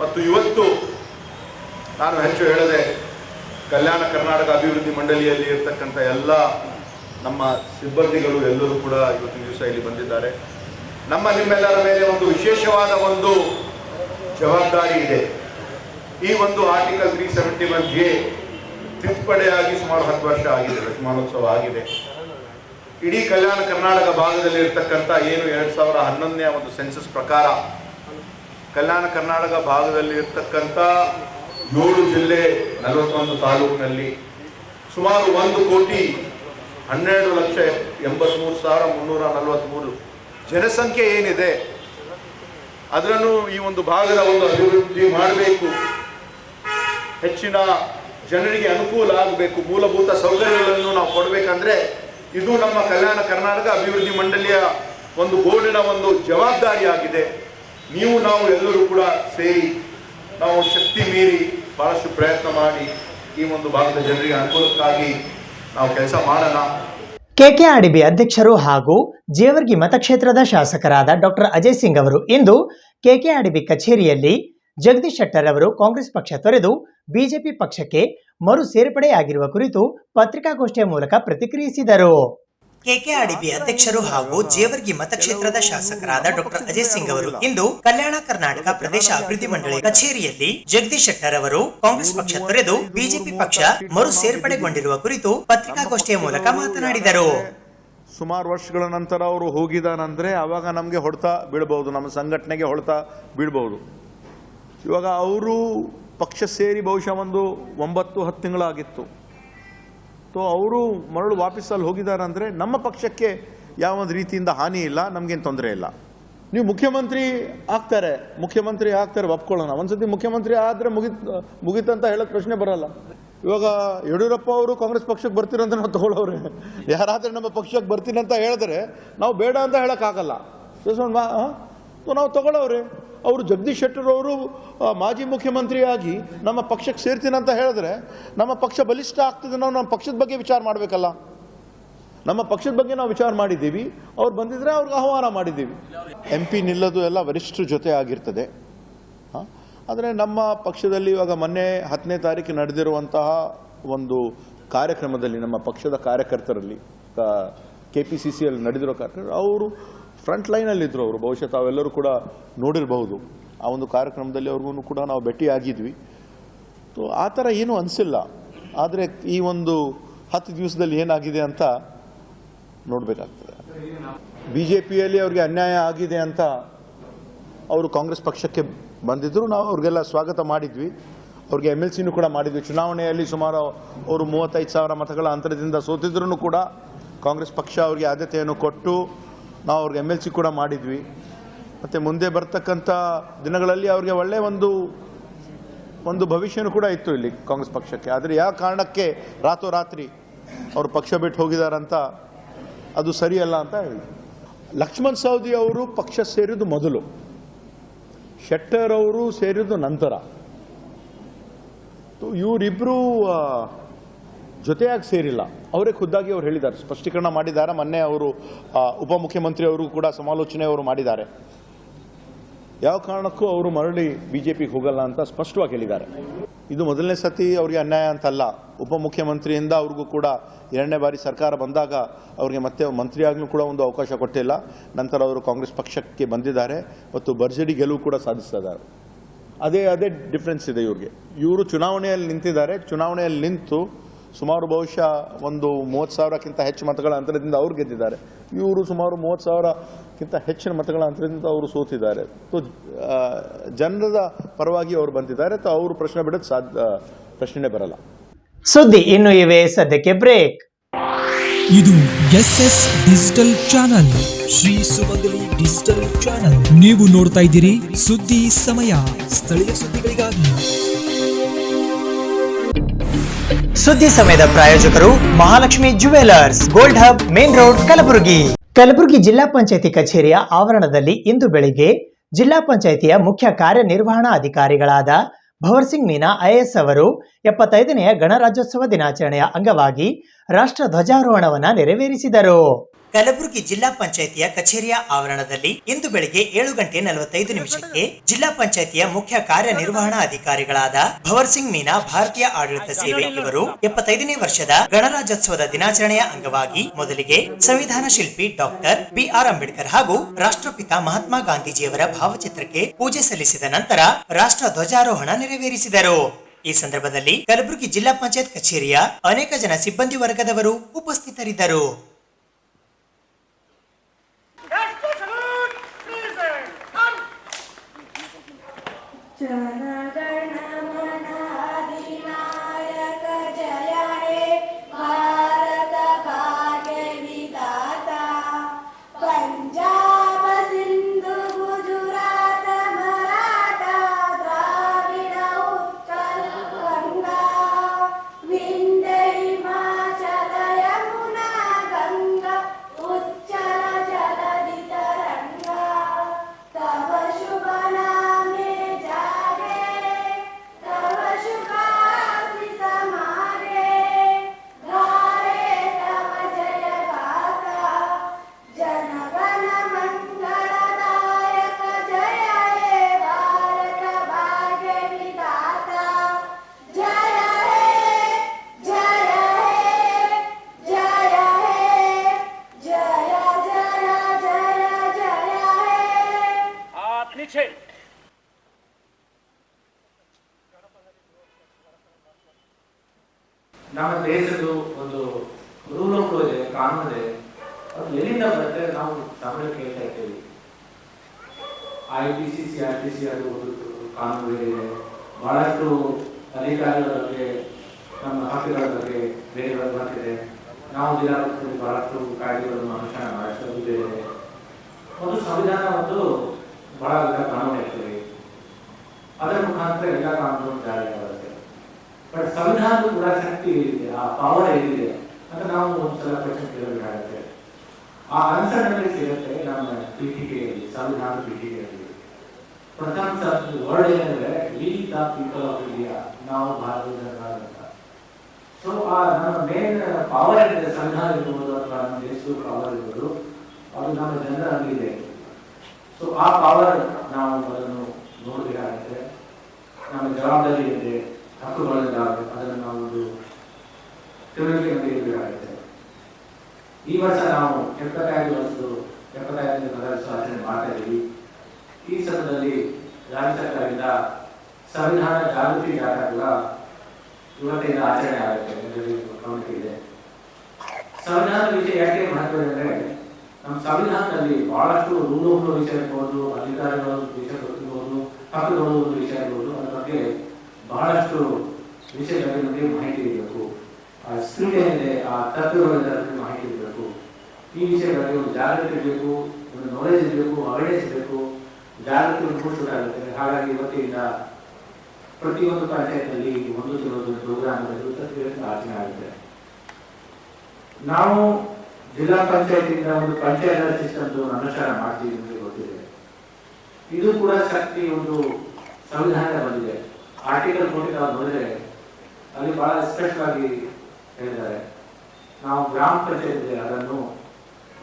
ಮತ್ತು ಇವತ್ತು ನಾನು ಹೆಚ್ಚು ಹೇಳದೆ ಕಲ್ಯಾಣ ಕರ್ನಾಟಕ ಅಭಿವೃದ್ಧಿ ಮಂಡಳಿಯಲ್ಲಿ ಇರ್ತಕ್ಕಂಥ ಎಲ್ಲ ನಮ್ಮ ಸಿಬ್ಬಂದಿಗಳು ಎಲ್ಲರೂ ಕೂಡ ಇವತ್ತಿನ ದಿವಸ ಇಲ್ಲಿ ಬಂದಿದ್ದಾರೆ. ನಿಮ್ಮೆಲ್ಲರ ಮೇಲೆ ಒಂದು ವಿಶೇಷವಾದ ಒಂದು ಜವಾಬ್ದಾರಿ ಇದೆ. ಈ ಒಂದು ಆರ್ಟಿಕಲ್ 371A ತಿದ್ದುಪಡಿಯಾಗಿ ಸುಮಾರು 10 ವರ್ಷ ಆಗಿದೆ, ದಶಮಾನೋತ್ಸವ ಆಗಿದೆ. ಇಡೀ ಕಲ್ಯಾಣ ಕರ್ನಾಟಕ ಭಾಗದಲ್ಲಿ ಇರ್ತಕ್ಕಂಥ ಏನು 2011ನೇ ಒಂದು ಸೆನ್ಸಸ್ ಪ್ರಕಾರ ಕಲ್ಯಾಣ ಕರ್ನಾಟಕ ಭಾಗದಲ್ಲಿ ಇರ್ತಕ್ಕಂಥ 7 ಜಿಲ್ಲೆ 41 ತಾಲೂಕಿನಲ್ಲಿ ಸುಮಾರು 1,12,83,343 ಜನಸಂಖ್ಯೆ ಏನಿದೆ ಅದನ್ನು ಈ ಒಂದು ಭಾಗದ ಒಂದು ಅಭಿವೃದ್ಧಿ ಮಾಡಬೇಕು, ಹೆಚ್ಚಿನ ಜನರಿಗೆ ಅನುಕೂಲ ಆಗಬೇಕು, ಮೂಲಭೂತ ಸೌಕರ್ಯಗಳನ್ನು ನಾವು ಕೊಡಬೇಕಂದ್ರೆ ಇದು ನಮ್ಮ ಕಲ್ಯಾಣ ಕರ್ನಾಟಕ ಅಭಿವೃದ್ಧಿ ಮಂಡಳಿಯ ಒಂದು ಬೋರ್ಡಿನ ಒಂದು ಜವಾಬ್ದಾರಿಯಾಗಿದೆ. ನಾವು ಎಲ್ಲರೂ ಕೂಡ ಸೇರಿ ನಾವು ಶಕ್ತಿ ಮೀರಿ ಬಹಳಷ್ಟು ಪ್ರಯತ್ನ ಮಾಡಿ ಈ ಒಂದು ಭಾಗದ ಜನರಿಗೆ ಅನುಕೂಲಕ್ಕಾಗಿ ನಾವು ಕೆಲಸ ಮಾಡೋಣ. ಕೆಕೆಆರ್ಡಿಬಿ ಅಧ್ಯಕ್ಷರು ಹಾಗೂ ಜೇವರ್ಗಿ ಮತಕ್ಷೇತ್ರದ ಶಾಸಕರಾದ ಡಾಕ್ಟರ್ ಅಜಯ್ ಸಿಂಗ್ ಅವರು ಇಂದು ಕೆಕೆಆರ್ಡಿಬಿ ಕಚೇರಿಯಲ್ಲಿ ಜಗದೀಶ್ ಶೆಟ್ಟರ್ ಅವರು ಕಾಂಗ್ರೆಸ್ ಪಕ್ಷ ತೊರೆದು ಬಿಜೆಪಿ ಪಕ್ಷಕ್ಕೆ ಮರು ಸೇರ್ಪಡೆಯಾಗಿರುವ ಕುರಿತು ಪತ್ರಿಕಾಗೋಷ್ಠಿಯ ಮೂಲಕ ಪ್ರತಿಕ್ರಿಯಿಸಿದರು. ಕೆಕೆಆರ್ಡಿಬಿ ಅಧ್ಯಕ್ಷರು ಹಾಗೂ ಜೇವರ್ಗಿ ಮತಕ್ಷೇತ್ರದ ಶಾಸಕರಾದ ಡಾಕ್ಟರ್ ಅಜಯ್ ಸಿಂಗ್ ಅವರು ಇಂದು ಕಲ್ಯಾಣ ಕರ್ನಾಟಕ ಪ್ರದೇಶ ಅಭಿವೃದ್ಧಿ ಮಂಡಳಿ ಕಚೇರಿಯಲ್ಲಿ ಜಗದೀಶ್ ಶೆಟ್ಟರ್ ಅವರು ಕಾಂಗ್ರೆಸ್ ಪಕ್ಷ ತೊರೆದು ಬಿಜೆಪಿ ಪಕ್ಷ ಮರು ಸೇರ್ಪಡೆಗೊಂಡಿರುವ ಕುರಿತು ಪತ್ರಿಕಾಗೋಷ್ಠಿಯ ಮೂಲಕ ಮಾತನಾಡಿದರು. ಸುಮಾರು ವರ್ಷಗಳ ನಂತರ ಅವರು ಹೋಗಿದಾನಂದ್ರೆ ಅವಾಗ ನಮಗೆ ಹೊಡೆತ ಬೀಳಬಹುದು, ನಮ್ಮ ಸಂಘಟನೆಗೆ ಹೊಡೆತ ಬೀಳಬಹುದು. ಇವಾಗ ಅವರು ಪಕ್ಷ ಸೇರಿ ಬಹುಶಃ ಒಂದು 9-10 ತಿಂಗಳಾಗಿತ್ತು. ಅವರು ಮರಳು ವಾಪಸ್ಸಲ್ಲಿ ಹೋಗಿದ್ದಾರೆ ಅಂದರೆ ನಮ್ಮ ಪಕ್ಷಕ್ಕೆ ಯಾವ ಒಂದು ರೀತಿಯಿಂದ ಹಾನಿ ಇಲ್ಲ, ನಮಗೇನು ತೊಂದರೆ ಇಲ್ಲ. ನೀವು ಮುಖ್ಯಮಂತ್ರಿ ಆಗ್ತಾರೆ ಒಪ್ಕೊಳ್ಳೋಣ. ಒಂದ್ಸತಿ ಮುಖ್ಯಮಂತ್ರಿ ಆದರೆ ಮುಗಿತಂತ ಹೇಳೋದು ಪ್ರಶ್ನೆ ಬರಲ್ಲ. ಇವಾಗ ಯಡಿಯೂರಪ್ಪ ಅವರು ಕಾಂಗ್ರೆಸ್ ಪಕ್ಷಕ್ಕೆ ಬರ್ತೀರಂತ ನಾವು ತಗೊಳ್ಳೋರೆ, ಯಾರಾದ್ರೆ ನಮ್ಮ ಪಕ್ಷಕ್ಕೆ ಬರ್ತೀನಿ ಅಂತ ಹೇಳಿದ್ರೆ ನಾವು ಬೇಡ ಅಂತ ಹೇಳೋಕ್ಕಾಗಲ್ಲ. ನಾವು ತಗೊಳ್ಳೋರೆ. ಅವರು ಜಗದೀಶ್ ಶೆಟ್ಟರ್ ಅವರು ಮಾಜಿ ಮುಖ್ಯಮಂತ್ರಿಯಾಗಿ ನಮ್ಮ ಪಕ್ಷಕ್ಕೆ ಸೇರ್ತೀನಿ ಅಂತ ಹೇಳಿದ್ರೆ ನಮ್ಮ ಪಕ್ಷ ಬಲಿಷ್ಠ ಆಗ್ತದೆ. ನಾವು ನಮ್ಮ ಪಕ್ಷದ ಬಗ್ಗೆ ವಿಚಾರ ಮಾಡಬೇಕಲ್ಲ. ನಮ್ಮ ಪಕ್ಷದ ಬಗ್ಗೆ ನಾವು ವಿಚಾರ ಮಾಡಿದ್ದೀವಿ, ಅವ್ರು ಬಂದಿದ್ರೆ ಅವ್ರಿಗೆ ಆಹ್ವಾನ ಮಾಡಿದ್ದೀವಿ. MP ನಿಲ್ಲೋದು ಎಲ್ಲ ವರಿಷ್ಠರ ಜೊತೆ ಆಗಿರ್ತದೆ. ಆದರೆ ನಮ್ಮ ಪಕ್ಷದಲ್ಲಿ ಇವಾಗ ಮೊನ್ನೆ 10ನೇ ತಾರೀಕು ನಡೆದಿರುವಂತಹ ಒಂದು ಕಾರ್ಯಕ್ರಮದಲ್ಲಿ ನಮ್ಮ ಪಕ್ಷದ ಕಾರ್ಯಕರ್ತರಲ್ಲಿ KPCCಯಲ್ಲಿ ನಡೆದಿರೋ ಕಾರ್ಯಕ್ರಮ ಅವರು ಫ್ರಂಟ್ ಲೈನಲ್ಲಿದ್ದರು. ಅವರು ಬಹುಶಃ ತಾವೆಲ್ಲರೂ ಕೂಡ ನೋಡಿರಬಹುದು. ಆ ಒಂದು ಕಾರ್ಯಕ್ರಮದಲ್ಲಿ ಅವ್ರಿಗೂ ಕೂಡ ನಾವು ಭೇಟಿಯಾಗಿದ್ವಿ. ಆ ಥರ ಏನೂ ಅನಿಸಿಲ್ಲ. ಆದರೆ ಈ ಒಂದು 10 ದಿವಸದಲ್ಲಿ ಏನಾಗಿದೆ ಅಂತ ನೋಡಬೇಕಾಗ್ತದೆ. BJPಯಲ್ಲಿ ಅವ್ರಿಗೆ ಅನ್ಯಾಯ ಆಗಿದೆ ಅಂತ ಅವರು ಕಾಂಗ್ರೆಸ್ ಪಕ್ಷಕ್ಕೆ ಬಂದಿದ್ದರು. ನಾವು ಅವ್ರಿಗೆಲ್ಲ ಸ್ವಾಗತ ಮಾಡಿದ್ವಿ. ಅವ್ರಿಗೆ MLCನೂ ಕೂಡ ಮಾಡಿದ್ವಿ. ಚುನಾವಣೆಯಲ್ಲಿ ಸುಮಾರು ಅವರು 35,000 ಮತಗಳ ಅಂತರದಿಂದ ಸೋತಿದ್ರೂ ಕೂಡ ಕಾಂಗ್ರೆಸ್ ಪಕ್ಷ ಅವ್ರಿಗೆ ಆದ್ಯತೆಯನ್ನು ಕೊಟ್ಟು ನಾವು ಅವ್ರಿಗೆ MLC ಕೂಡ ಮಾಡಿದ್ವಿ. ಮತ್ತು ಮುಂದೆ ಬರ್ತಕ್ಕಂಥ ದಿನಗಳಲ್ಲಿ ಅವ್ರಿಗೆ ಒಳ್ಳೆಯ ಒಂದು ಭವಿಷ್ಯನೂ ಕೂಡ ಇತ್ತು ಇಲ್ಲಿ ಕಾಂಗ್ರೆಸ್ ಪಕ್ಷಕ್ಕೆ. ಆದರೆ ಯಾವ ಕಾರಣಕ್ಕೆ ರಾತ್ರೋರಾತ್ರಿ ಅವರು ಪಕ್ಷ ಬಿಟ್ಟು ಹೋಗಿದಾರಂತ ಅದು ಸರಿಯಲ್ಲ ಅಂತ ಹೇಳಿ. ಲಕ್ಷ್ಮಣ್ ಸವದಿ ಅವರು ಪಕ್ಷ ಸೇರಿದ್ದು ಮೊದಲು, ಶೆಟ್ಟರ್ ಅವರು ಸೇರಿದ್ದು ನಂತರ. ಇವರಿಬ್ಬರು ಜೊತೆಯಾಗಿ ಸೇರಿಲ್ಲ. ಅವರೇ ಖುದ್ದಾಗಿ ಅವ್ರು ಹೇಳಿದ್ದಾರೆ, ಸ್ಪಷ್ಟೀಕರಣ ಮಾಡಿದ್ದಾರೆ. ಮೊನ್ನೆ ಅವರು ಉಪಮುಖ್ಯಮಂತ್ರಿ ಅವರು ಕೂಡ ಸಮಾಲೋಚನೆ ಅವರು ಮಾಡಿದ್ದಾರೆ. ಯಾವ ಕಾರಣಕ್ಕೂ ಅವರು ಮರಳಿ BJPಗೆ ಹೋಗಲ್ಲ ಅಂತ ಸ್ಪಷ್ಟವಾಗಿ ಹೇಳಿದ್ದಾರೆ. ಇದು ಮೊದಲನೇ ಸತಿ ಅವರಿಗೆ ಅನ್ಯಾಯ ಅಂತಲ್ಲ. ಉಪಮುಖ್ಯಮಂತ್ರಿಯಿಂದ ಅವ್ರಿಗೂ ಕೂಡ 2ನೇ ಬಾರಿ ಸರ್ಕಾರ ಬಂದಾಗ ಅವ್ರಿಗೆ ಮತ್ತೆ ಮಂತ್ರಿಯಾಗಲೂ ಕೂಡ ಒಂದು ಅವಕಾಶ ಕೊಟ್ಟಿಲ್ಲ. ನಂತರ ಅವರು ಕಾಂಗ್ರೆಸ್ ಪಕ್ಷಕ್ಕೆ ಬಂದಿದ್ದಾರೆ ಮತ್ತು ಭರ್ಜರಿ ಗೆಲುವು ಕೂಡ ಸಾಧಿಸಿದ್ದಾರೆ. ಅದೇ ಡಿಫ್ರೆನ್ಸ್ ಇದೆ ಇವ್ರಿಗೆ. ಇವರು ಚುನಾವಣೆಯಲ್ಲಿ ನಿಂತಿದ್ದಾರೆ. ಚುನಾವಣೆಯಲ್ಲಿ ನಿಂತು ಸುಮಾರು ಬಹುಶಃ ಒಂದು 30,000ಕ್ಕಿಂತ ಹೆಚ್ಚು ಮತಗಳ ಅಂತರದಿಂದ ಅವ್ರು ಗೆದ್ದಿದ್ದಾರೆ. ಇವರು ಸುಮಾರು 30,000ಕ್ಕಿಂತ ಹೆಚ್ಚಿನ ಮತಗಳ ಅಂತರದಿಂದ ಅವರು ಸೋತಿದ್ದಾರೆ. ಜನರದ ಪರವಾಗಿ ಅವರು ಬಂದಿದ್ದಾರೆ. ಅವರು ಪ್ರಶ್ನೆ ಬಿಡೋದು ಪ್ರಶ್ನೆ ಬರಲ್ಲ. ಸುದ್ದಿ ಇನ್ನು ಇವೆ, ಸದ್ಯಕ್ಕೆ ಬ್ರೇಕ್. ಇದು SS ಡಿಜಿಟಲ್ ಚಾನಲ್, ಶ್ರೀ ಸುಮಂಗಲಿ ಡಿಜಿಟಲ್ ಚಾನಲ್. ನೀವು ನೋಡ್ತಾ ಇದ್ದೀರಿ ಸುದ್ದಿ ಸಮಯ, ಸ್ಥಳೀಯ ಸುದ್ದಿಗಳಿಗಾಗಿ. ಸುದ್ದಿ ಸಮಯದ ಪ್ರಾಯೋಜಕರು Mahalakshmi jewellers, gold hub, main road, Kalaburagi. Kalaburagi ಜಿಲ್ಲಾ ಪಂಚಾಯಿತಿ ಕಚೇರಿಯ ಆವರಣದಲ್ಲಿ ಇಂದು ಬೆಳಿಗ್ಗೆ ಜಿಲ್ಲಾ ಪಂಚಾಯಿತಿಯ ಮುಖ್ಯ ಕಾರ್ಯನಿರ್ವಹಣಾ ಅಧಿಕಾರಿಗಳಾದ ಭವರ್ ಸಿಂಗ್ ಮೀನಾ IAS ಅವರು 75ನೆಯ ಗಣರಾಜ್ಯೋತ್ಸವ ದಿನಾಚರಣೆಯ ಅಂಗವಾಗಿ ರಾಷ್ಟ್ರ ಧ್ವಜಾರೋಹಣವನ್ನು ನೆರವೇರಿಸಿದರು. ಕಲಬುರಗಿ ಜಿಲ್ಲಾ ಪಂಚಾಯಿತಿಯ ಕಚೇರಿಯ ಆವರಣದಲ್ಲಿ ಇಂದು ಬೆಳಿಗ್ಗೆ 7:45 ಜಿಲ್ಲಾ ಪಂಚಾಯಿತಿಯ ಮುಖ್ಯ ಕಾರ್ಯನಿರ್ವಹಣಾ ಅಧಿಕಾರಿಗಳಾದ ಭವರ್ ಸಿಂಗ್ ಮೀನಾ ಭಾರತೀಯ ಆಡಳಿತ ಸೇವೆ ಇವರು 75ನೇ ವರ್ಷದ ಗಣರಾಜ್ಯೋತ್ಸವದ ದಿನಾಚರಣೆಯ ಅಂಗವಾಗಿ ಮೊದಲಿಗೆ ಸಂವಿಧಾನ ಶಿಲ್ಪಿ ಡಾಕ್ಟರ್ BR ಅಂಬೇಡ್ಕರ್ ಹಾಗೂ ರಾಷ್ಟ್ರಪಿತ ಮಹಾತ್ಮ ಗಾಂಧೀಜಿಯವರ ಭಾವಚಿತ್ರಕ್ಕೆ ಪೂಜೆ ಸಲ್ಲಿಸಿದ ನಂತರ ರಾಷ್ಟ್ರ ಧ್ವಜಾರೋಹಣ ನೆರವೇರಿಸಿದರು. ಈ ಸಂದರ್ಭದಲ್ಲಿ ಕಲಬುರಗಿ ಜಿಲ್ಲಾ ಪಂಚಾಯತ್ ಕಚೇರಿಯ ಅನೇಕ ಜನ ಸಿಬ್ಬಂದಿ ವರ್ಗದವರು ಉಪಸ್ಥಿತರಿದ್ದರು. ನಮ್ಮ ದೇಶದ್ದು ಒಂದು ರೂಲ್ ಆಫ್ ಲಾ ಇದೆ, ಕಾನೂನು ಇದೆ. ಅದು ಎಲ್ಲಿಂದ ಬರುತ್ತೆ ನಾವು ಸಾಮಾನ್ಯ ಕೇಳ್ತಾ ಇದ್ದೇವೆ. IPC CRPC ಅದು ಒಂದು ಕಾನೂನು ಇದೆ. ಬಹಳಷ್ಟು ಅಧಿಕಾರಿಗಳ ಬಗ್ಗೆ, ನಮ್ಮ ಹಕ್ಕುಗಳ ಬಗ್ಗೆ ಬೇರೆ ಬರ್ತಿದೆ. ನಾವು ದಿನಾಂಕದಲ್ಲಿ ಬಹಳಷ್ಟು ಕಾಯ್ದೆಗಳನ್ನು ಅನುಷ್ಠಾನ ಮಾಡಿದೆ. ಒಂದು ಸಂವಿಧಾನ ಒಂದು ಬಹಳ ಕಾನೂನು ಇರ್ತದೆ. ಅದರ ಮುಖಾಂತರ ಎಲ್ಲ ಕಾನೂನು ಜಾರಿಗೆ ಬರುತ್ತೆ. ಬಟ್ ಸಂವಿಧಾನದ ಕೂಡ ಶಕ್ತಿ ಏನಿದೆ, ಆ ಪವರ್ ಏನಿದೆ ಅಂತ ನಾವು ಒಂದ್ಸಲ ಪ್ರಶ್ನೆ ಕೇಳಬೇಕಾಗುತ್ತೆ. ಆ ಆನ್ಸರ್ನಲ್ಲಿ ಸಿಗುತ್ತೆ ನಮ್ಮ ಪೀಠಿಕೆಯಲ್ಲಿ, ಸಂವಿಧಾನದ ಪೀಠಿಕೆಯಲ್ಲಿ. ಪ್ರಥಮ ವರ್ಡ್ ಏನಂದ್ರೆ we the people of India, ನಾವು ಭಾರತದ ಜನರು ಅಂತ. ಸೊ ಆ ನಮ್ಮ ಮೇನ್ ಪವರ್ ಏನಿದೆ, ಸಂವಿಧಾನ ಇರ್ಬೋದು ಅಥವಾ ನಮ್ಮ ದೇಶದ ಪವರ್ ಇರ್ಬೋದು, ಅದು ನಮ್ಮ ಜನರಲ್ಲಿದೆ. ಸೊ ಆ ಪವರ್ ನಾವು ಅದನ್ನು ನೋಡಬೇಕಾಗುತ್ತೆ. ನಮ್ಮ ಜವಾಬ್ದಾರಿ ಇದೆ, ಹಕ್ಕುಗಳಿದ್ದಾವೆ, ಅದನ್ನು ನಾವು ಒಂದು ತಿಳುವಳಿಕೆಯಿಂದ ಇರಬೇಕಾಗುತ್ತೆ. ಈ ವರ್ಷ ನಾವು 75 ವರ್ಷ ಆಚರಣೆ ಮಾಡ್ತಾ ಇದ್ದೀವಿ. ಈ ಸಮಯದಲ್ಲಿ ರಾಜ್ಯ ಸರ್ಕಾರದಿಂದ ಸಂವಿಧಾನ ಜಾಗೃತಿ ಜಾಥಾ ಕೂಡ ಇವತ್ತಿಂದ ಆಚರಣೆ ಆಗುತ್ತೆ. ಗಮನಕ್ಕೆ ಇದೆ. ಸಂವಿಧಾನದ ವಿಷಯ ಯಾಕೆ ಮಹತ್ವ ಅಂದರೆ, ನಮ್ಮ ಸಂವಿಧಾನದಲ್ಲಿ ಬಹಳಷ್ಟು ರೂಲ್ ಆಫ್ ಲಾ ವಿಷಯ ಇರ್ಬೋದು, ಅಧಿಕಾರಿಗಳ ವಿಷಯ ಇರ್ಬೋದು, ಹಕ್ಕುಗಳ ವಿಷಯ ಇರ್ಬೋದು, ಅದ್ರ ಬಗ್ಗೆ ಬಹಳಷ್ಟು ವಿಷಯಗಳ ಬಗ್ಗೆ ಮಾಹಿತಿ ಇರಬೇಕು. ಆ ಸ್ಪಿರಿಟ್ ಏನಿದೆ, ಆ ತತ್ವಗಳ ಬಗ್ಗೆ ಮಾಹಿತಿ ಇರಬೇಕು. ಈ ವಿಷಯಗಳಲ್ಲಿ ಒಂದು ಜಾಗೃತಿ ಇರಬೇಕು, ಒಂದು ನಾಲೆಜ್ ಇರಬೇಕು, ಅವೇರ್ನೆಸ್ ಇರಬೇಕು, ಜಾಗೃತಿ ಮೂಡಿಸಬೇಕಾಗುತ್ತೆ. ಹಾಗಾಗಿ ಇವತ್ತಿಂದ ಪ್ರತಿಯೊಂದು ಪಂಚಾಯತ್ನಲ್ಲಿ ಒಂದು ಪ್ರೋಗ್ರಾಮ್ಗಳು ಆಚರಣೆ ಆಗುತ್ತೆ. ನಾವು ಜಿಲ್ಲಾ ಪಂಚಾಯತಿಂದ ಒಂದು ಪಂಚಾಯತ್ ಸಿಸ್ಟಮ್ ಅನುಷ್ಠಾನ ಮಾಡ್ತೀವಿ ಅಂತ ಗೊತ್ತಿದೆ. ಇದು ಕೂಡ ಶಕ್ತಿ ಒಂದು ಸಂವಿಧಾನ ಬಂದಿದೆ. ಆರ್ಟಿಕಲ್ 40 ನಾವು ನೋಡಿದ್ರೆ ಅಲ್ಲಿ ಬಹಳ ಸ್ಪೆಷಲ್ ಆಗಿ ಹೇಳಿದ್ದಾರೆ, ನಾವು ಗ್ರಾಮ ಪಂಚಾಯತ್ ಅದನ್ನು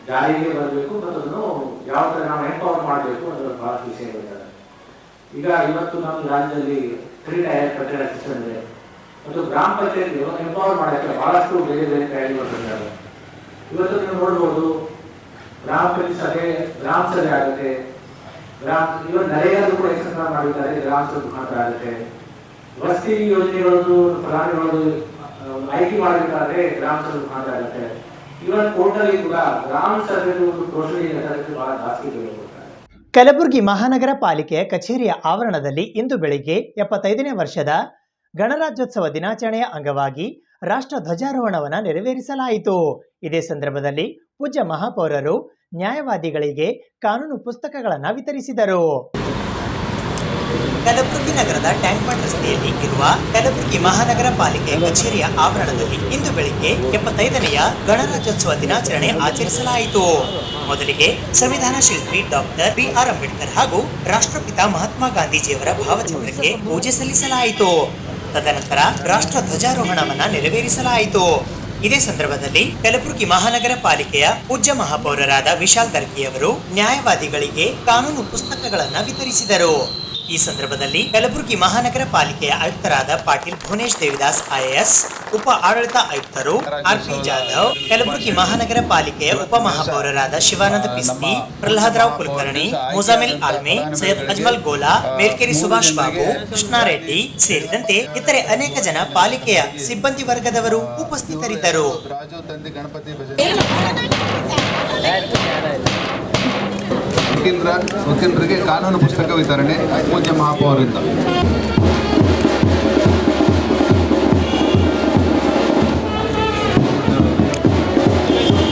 ಜಾರಿಗೆ ಬರಬೇಕು ಮತ್ತು ಅದನ್ನು ಯಾವ ತರ ನಾವು ಎಂಪವರ್ ಮಾಡಬೇಕು ಅದರ ಬಹಳ ವಿಷಯಗಳಿದ್ದಾರೆ. ಈಗ ಇವತ್ತು ನಮ್ಮ ರಾಜ್ಯದಲ್ಲಿ 3 ಟೈರ್ ಪಂಚಾಯತ್ ಸಿಸ್ಟಮ್ ಇದೆ ಮತ್ತು ಗ್ರಾಮ ಪಂಚಾಯತ್ ಎಂಪವರ್ ಮಾಡೋಕ್ಕೆ ಬಹಳಷ್ಟು ಬೇರೆ ಬೇರೆ ಕಾಯ್ದೆಗಳು ಬಂದಿದ್ದಾರೆ. ಇವತ್ತು ನೀವು ನೋಡ್ಬೋದು, ಗ್ರಾಮ ಪಂಚಾಯತ್ ಗ್ರಾಮ ಸಭೆ ಆಗುತ್ತೆ, ಇವತ್ತು ನರೇಗಾದ ಕೂಡ ಎಕ್ಸ್ಟೆಂಡ್ ಮಾಡಿದ್ದಾರೆ, ಗ್ರಾಮ ಸಭೆ ಮುಖಾಂತರ ಆಗುತ್ತೆ. ವಸತಿ ಯೋಜನೆಗಳದ್ದು ಫಲಾನುಭವಿಗಳು ಆಯ್ಕೆ ಮಾಡಬೇಕಾದ್ರೆ ಗ್ರಾಮ ಸಭೆ ಮುಖಾಂತರ ಆಗುತ್ತೆ. ಇವತ್ತು ಟೋಟಲಿ ಕೂಡ ಗ್ರಾಮ ಸಭೆ ಒಂದು ಟೋಟಲಿ ಬಹಳ ಜಾಸ್ತಿ ಕೊಡ್ತಾರೆ. ಕಲಬುರಗಿ ಮಹಾನಗರ ಪಾಲಿಕೆಯ ಕಚೇರಿಯ ಆವರಣದಲ್ಲಿ ಇಂದು ಬೆಳಿಗ್ಗೆ 75ನೇ ವರ್ಷದ ಗಣರಾಜ್ಯೋತ್ಸವ ದಿನಾಚರಣೆಯ ಅಂಗವಾಗಿ ರಾಷ್ಟ್ರ ಧ್ವಜಾರೋಹಣವನ್ನು ನೆರವೇರಿಸಲಾಯಿತು. ಇದೇ ಸಂದರ್ಭದಲ್ಲಿ ಪೂಜ್ಯ ಮಹಾಪೌರರು ನ್ಯಾಯವಾದಿಗಳಿಗೆ ಕಾನೂನು ಪುಸ್ತಕಗಳನ್ನು ವಿತರಿಸಿದರು. ಕಲಬುರಗಿ ನಗರದ ಟ್ಯಾಂಕ್ ಬಂಡ್ ರಸ್ತೆಯಲ್ಲಿ ಇರುವ ಕಲಬುರಗಿ ಮಹಾನಗರ ಪಾಲಿಕೆ ಕಚೇರಿಯ ಆವರಣದಲ್ಲಿ ಇಂದು ಬೆಳಿಗ್ಗೆ 75ನೇಯ ಗಣರಾಜ್ಯೋತ್ಸವ ದಿನಾಚರಣೆ ಆಚರಿಸಲಾಯಿತು. ಮೊದಲಿಗೆ ಸಂವಿಧಾನ ಶಿಲ್ಪಿ ಡಾಕ್ಟರ್ BR ಅಂಬೇಡ್ಕರ್ ಹಾಗೂ ರಾಷ್ಟ್ರಪಿತ ಮಹಾತ್ಮ ಗಾಂಧೀಜಿಯವರ ಭಾವಚಿತ್ರಕ್ಕೆ ಪೂಜೆ ಸಲ್ಲಿಸಲಾಯಿತು. ತದನಂತರ ರಾಷ್ಟ್ರ ಧ್ವಜಾರೋಹಣವನ್ನ ನೆರವೇರಿಸಲಾಯಿತು. ಇದೇ ಸಂದರ್ಭದಲ್ಲಿ ಕಲಬುರಗಿ ಮಹಾನಗರ ಪಾಲಿಕೆಯ ಪೂಜ್ಯ ಮಹಾಪೌರರಾದ ವಿಶಾಲ್ ದರ್ಗಿಯವರು ನ್ಯಾಯವಾದಿಗಳಿಗೆ ಕಾನೂನು ಪುಸ್ತಕಗಳನ್ನು ವಿತರಿಸಿದರು. ಈ ಸಂದರ್ಭದಲ್ಲಿ ಕಲಬುರಗಿ ಮಹಾನಗರ ಪಾಲಿಕೆಯ ಆಯುಕ್ತರಾದ ಪಾಟೀಲ್ ಭುವನೇಶ್ ದೇವಿದಾಸ್ ಐಎಎಸ್, ಉಪ ಆಡಳಿತ ಆಯುಕ್ತರು ಆರ್.ಪಿ. ಜಾಧವ್, ಕಲಬುರಗಿ ಮಹಾನಗರ ಪಾಲಿಕೆಯ ಉಪ ಮಹಾಪೌರರಾದ ಶಿವಾನಂದ ಪಿಸ್ತಿ, ಪ್ರಹ್ಲಾದರಾವ್ ಕುಲಕರ್ಣಿ, ಮುಜಾಮಿಲ್ ಆಲ್ಮೆ, ಸೈಯದ್ ಅಜ್ಮಲ್ ಗೋಲಾ, ಮೇಲ್ಕೆರೆ ಸುಭಾಷ್ ಬಾಬು, ಕೃಷ್ಣಾರೆಡ್ಡಿ ಸೇರಿದಂತೆ ಇತರೆ ಅನೇಕ ಜನ ಪಾಲಿಕೆಯ ಸಿಬ್ಬಂದಿ ವರ್ಗದವರು ಉಪಸ್ಥಿತರಿದ್ದರು. ವಕೀಲರಿಗೆ ಕಾನೂನು ಪುಸ್ತಕ ವಿತರಣೆ ಪೂಜ್ಯ ಮಹಾಪೌರರಿಂದ.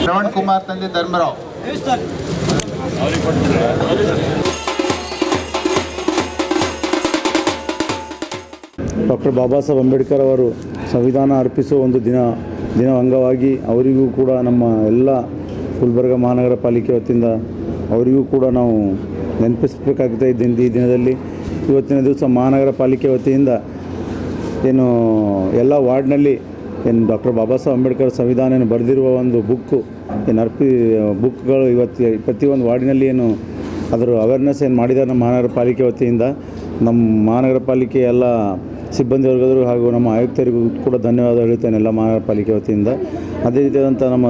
ಶ್ರವಣ್ ಕುಮಾರ್ ತಂದೆ ಧರ್ಮರಾವ್. ಡಾಕ್ಟರ್ ಬಾಬಾ ಸಾಹೇಬ್ ಅಂಬೇಡ್ಕರ್ ಅವರು ಸಂವಿಧಾನ ಅರ್ಪಿಸುವ ಒಂದು ದಿನ ಅಂಗವಾಗಿ ಅವರಿಗೂ ಕೂಡ ನಮ್ಮ ಎಲ್ಲ ಗುಲ್ಬರ್ಗ ಮಹಾನಗರ ಪಾಲಿಕೆ ವತಿಯಿಂದ ಅವರಿಗೂ ಕೂಡ ನಾವು ನೆನಪಿಸಬೇಕಾಗ್ತಾ ಇದ್ದೀನಿ. ಈ ದಿನದಲ್ಲಿ ಇವತ್ತಿನ ದಿವಸ ಮಹಾನಗರ ಪಾಲಿಕೆ ವತಿಯಿಂದ ಏನು ಎಲ್ಲ ವಾರ್ಡ್ನಲ್ಲಿ ಏನು ಡಾಕ್ಟರ್ ಬಾಬಾ ಸಾಹೇಬ್ ಅಂಬೇಡ್ಕರ್ ಸಂವಿಧಾನ ಬರೆದಿರುವ ಒಂದು ಬುಕ್ಗಳು ಇವತ್ತು ಪ್ರತಿಯೊಂದು ವಾರ್ಡಿನಲ್ಲಿ ಏನು ಅದರ ಅವೇರ್ನೆಸ್ ಏನು ಮಾಡಿದ್ದಾರೆ ನಮ್ಮ ಮಹಾನಗರ ಪಾಲಿಕೆ ವತಿಯಿಂದ. ನಮ್ಮ ಮಹಾನಗರ ಪಾಲಿಕೆ ಎಲ್ಲ ಸಿಬ್ಬಂದಿ ವರ್ಗದವರು ಹಾಗೂ ನಮ್ಮ ಆಯುಕ್ತರಿಗೂ ಕೂಡ ಧನ್ಯವಾದ ಹೇಳ್ತೇನೆ ಎಲ್ಲ ಮಹಾನಗರ ಪಾಲಿಕೆ ವತಿಯಿಂದ. ಅದೇ ರೀತಿಯಾದಂಥ ನಮ್ಮ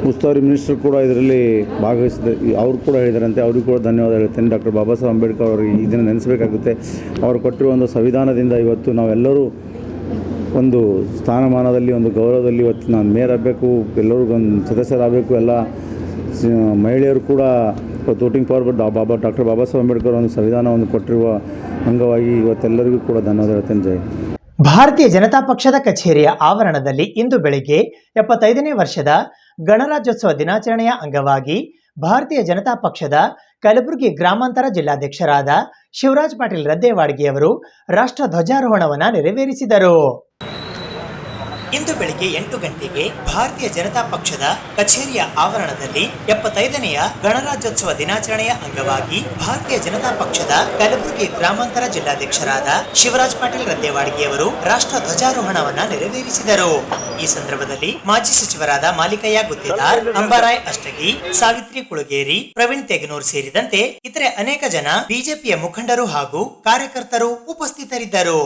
ಉಸ್ತುವಾರಿ ಮಿನಿಸ್ಟರ್ ಕೂಡ ಇದರಲ್ಲಿ ಭಾಗವಹಿಸಿದ ಅವರು ಕೂಡ ಹೇಳಿದಾರಂತೆ, ಅವ್ರಿಗೂ ಕೂಡ ಧನ್ಯವಾದ ಹೇಳ್ತೇನೆ. ಡಾಕ್ಟರ್ ಬಾಬಾ ಸಾಹೇಬ್ ಅಂಬೇಡ್ಕರ್ ಅವರಿಗೆ ಈ ದಿನ ನೆನೆಸಬೇಕಾಗುತ್ತೆ. ಅವರು ಕೊಟ್ಟಿರುವ ಒಂದು ಸಂವಿಧಾನದಿಂದ ಇವತ್ತು ನಾವೆಲ್ಲರೂ ಒಂದು ಸ್ಥಾನಮಾನದಲ್ಲಿ ಒಂದು ಗೌರವದಲ್ಲಿ ಇವತ್ತು ನಾನು ಮೇಯರ್ ಆಗಬೇಕು, ಎಲ್ಲರಿಗೂ ಒಂದು ಸದಸ್ಯರಾಗಬೇಕು, ಎಲ್ಲ ಮಹಿಳೆಯರು ಕೂಡ voting power doctor Baba Saheb Ambedkar ಒಂದು ಸಂವಿಧಾನವನ್ನು ಕೊಟ್ಟಿರುವ ಅಂಗವಾಗಿ ಇವತ್ತೆಲ್ಲರಿಗೂ ಕೂಡ ಧನ್ಯವಾದ ಹೇಳ್ತೇನೆ. ಜೈ. ಭಾರತೀಯ ಜನತಾ ಪಕ್ಷದ ಕಚೇರಿಯ ಆವರಣದಲ್ಲಿ ಇಂದು ಬೆಳಿಗ್ಗೆ 75ನೇ ವರ್ಷದ ಗಣರಾಜ್ಯೋತ್ಸವ ದಿನಾಚರಣೆಯ ಅಂಗವಾಗಿ ಭಾರತೀಯ ಜನತಾ ಪಕ್ಷದ ಕಲಬುರಗಿ ಗ್ರಾಮಾಂತರ ಜಿಲ್ಲಾಧ್ಯಕ್ಷರಾದ ಶಿವರಾಜ್ ಪಾಟೀಲ್ ರದ್ದೇವಾಡ್ಗಿಯವರು ರಾಷ್ಟ್ರ ಧ್ವಜಾರೋಹಣವನ್ನು ನೆರವೇರಿಸಿದರು. ಇಂದು ಬೆಳಿಗ್ಗೆ 8 ಗಂಟೆಗೆ ಭಾರತೀಯ ಜನತಾ ಪಕ್ಷದ ಕಚೇರಿಯ ಆವರಣದಲ್ಲಿ 75ನೆಯ ಗಣರಾಜ್ಯೋತ್ಸವ ದಿನಾಚರಣೆಯ ಅಂಗವಾಗಿ ಭಾರತೀಯ ಜನತಾ ಪಕ್ಷದ ಕಲಬುರಗಿ ಗ್ರಾಮಾಂತರ ಜಿಲ್ಲಾಧ್ಯಕ್ಷರಾದ ಶಿವರಾಜ್ ಪಾಟೀಲ್ ರದ್ದೇವಾಡ್ಗಿಯವರು ರಾಷ್ಟ್ರ ಧ್ವಜಾರೋಹಣವನ್ನ ನೆರವೇರಿಸಿದರು. ಈ ಸಂದರ್ಭದಲ್ಲಿ ಮಾಜಿ ಸಚಿವರಾದ ಮಾಲಿಕಯ್ಯ ಗುತ್ತೇದಾರ್, ಅಂಬಾರಾಯ್ ಅಷ್ಟಗಿ, ಸಾವಿತ್ರಿ ಕುಳಗೇರಿ, ಪ್ರವೀಣ್ ತೆಗನೂರ್ ಸೇರಿದಂತೆ ಇತರೆ ಅನೇಕ ಜನ ಬಿಜೆಪಿಯ ಮುಖಂಡರು ಹಾಗೂ ಕಾರ್ಯಕರ್ತರು ಉಪಸ್ಥಿತರಿದ್ದರು.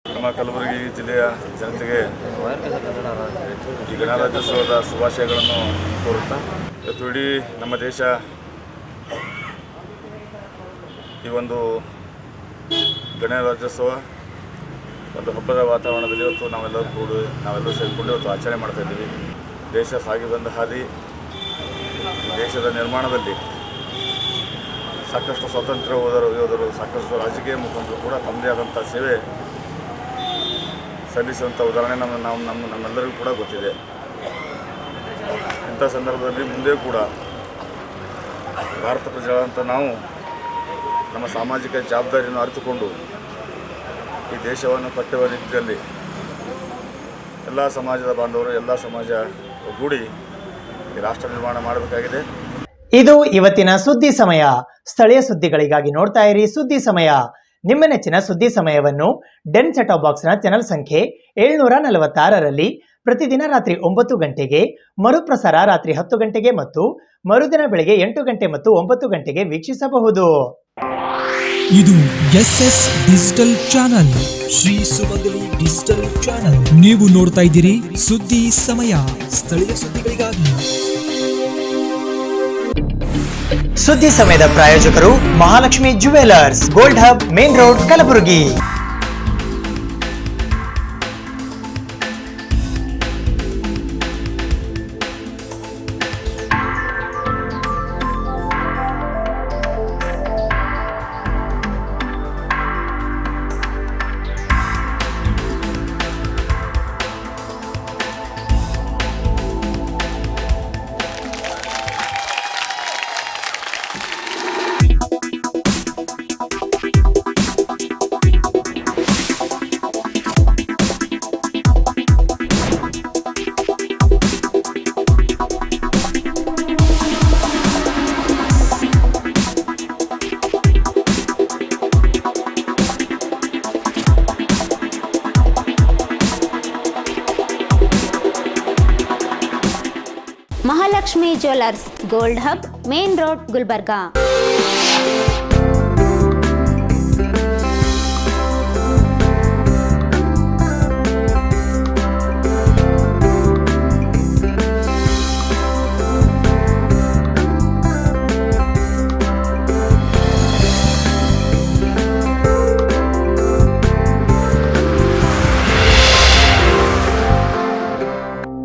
ನಮ್ಮ ಕಲಬುರಗಿ ಜಿಲ್ಲೆಯ ಜನತೆಗೆ ಈ ಗಣರಾಜ್ಯೋತ್ಸವದ ಶುಭಾಶಯಗಳನ್ನು ಕೋರುತ್ತಾ, ಇವತ್ತು ಇಡೀ ನಮ್ಮ ದೇಶ ಈ ಒಂದು ಗಣರಾಜ್ಯೋತ್ಸವ ಒಂದು ಹಬ್ಬದ ವಾತಾವರಣದಲ್ಲಿ ಇವತ್ತು ನಾವೆಲ್ಲರೂ ಸೇರಿಕೊಂಡು ಇವತ್ತು ಆಚರಣೆ ಮಾಡ್ತಾ ಇದ್ದೀವಿ. ದೇಶ ಸಾಗಿ ಬಂದ ಹಾದಿ, ಈ ದೇಶದ ನಿರ್ಮಾಣದಲ್ಲಿ ಸಾಕಷ್ಟು ಸ್ವಾತಂತ್ರ್ಯ ಯೋಧರು, ಸಾಕಷ್ಟು ರಾಜಕೀಯ ಮುಖಂಡರು ಕೂಡ ತಮ್ಮದೇ ಆದಂಥ ಸೇವೆ ಸಲ್ಲಿಸುವಂಥ ಉದಾಹರಣೆ ನಮ್ಮೆಲ್ಲರಿಗೂ ಕೂಡ ಗೊತ್ತಿದೆ. ಇಂಥ ಸಂದರ್ಭದಲ್ಲಿ ಮುಂದೆ ಕೂಡ ಭಾರತ ಪ್ರಜೆಗಳಂತ ನಾವು ನಮ್ಮ ಸಾಮಾಜಿಕ ಜವಾಬ್ದಾರಿಯನ್ನು ಅರಿತುಕೊಂಡು ಈ ದೇಶವನ್ನು ಕಟ್ಟುವ ನಿಟ್ಟಿನಲ್ಲಿ ಎಲ್ಲ ಸಮಾಜದ ಬಾಂಧವರು, ಎಲ್ಲ ಸಮಾಜ ಒಗ್ಗೂಡಿ ಈ ರಾಷ್ಟ್ರ ನಿರ್ಮಾಣ ಮಾಡಬೇಕಾಗಿದೆ. ಇದು ಇವತ್ತಿನ ಸುದ್ದಿ ಸಮಯ. ಸ್ಥಳೀಯ ಸುದ್ದಿಗಳಿಗಾಗಿ ನೋಡ್ತಾ ಇರಿ ಸುದ್ದಿ ಸಮಯ. ನಿಮ್ಮ ನೆಚ್ಚಿನ ಸುದ್ದಿ ಸಮಯವನ್ನು ಡೆನ್ ಸೆಟಾಪ್ ಬಾಕ್ಸ್ನ ಚಾನಲ್ ಸಂಖ್ಯೆ 746ರಲ್ಲಿ ಪ್ರತಿದಿನ ರಾತ್ರಿ 9 ಗಂಟೆಗೆ, ಮರುಪ್ರಸಾರ ರಾತ್ರಿ 10 ಗಂಟೆಗೆ ಮತ್ತು ಮರುದಿನ ಬೆಳಗ್ಗೆ 8 ಗಂಟೆ ಮತ್ತು 9 ಗಂಟೆಗೆ ವೀಕ್ಷಿಸಬಹುದು. ಇದು ಎಸ್ಎಸ್ ಡಿಜಿಟಲ್ ಚಾನಲ್, ಶ್ರೀ ಸುಮಂಗಲಿ ಡಿಜಿಟಲ್ ಚಾನಲ್. ನೀವು ನೋಡ್ತಾ ಇದ್ದೀರಿ ಸುದ್ದಿ ಸಮಯ, ಸ್ಥಳೀಯ ಸುದ್ದಿಗಳಿಗಾಗಿ. ಸುದ್ದಿ ಸಮಯದ ಪ್ರಾಯೋಜಕರು Mahalakshmi jewellers, gold hub, main road, Kalaburagi. Dhanalakshmi jewellers gold hub main road Gulbarga.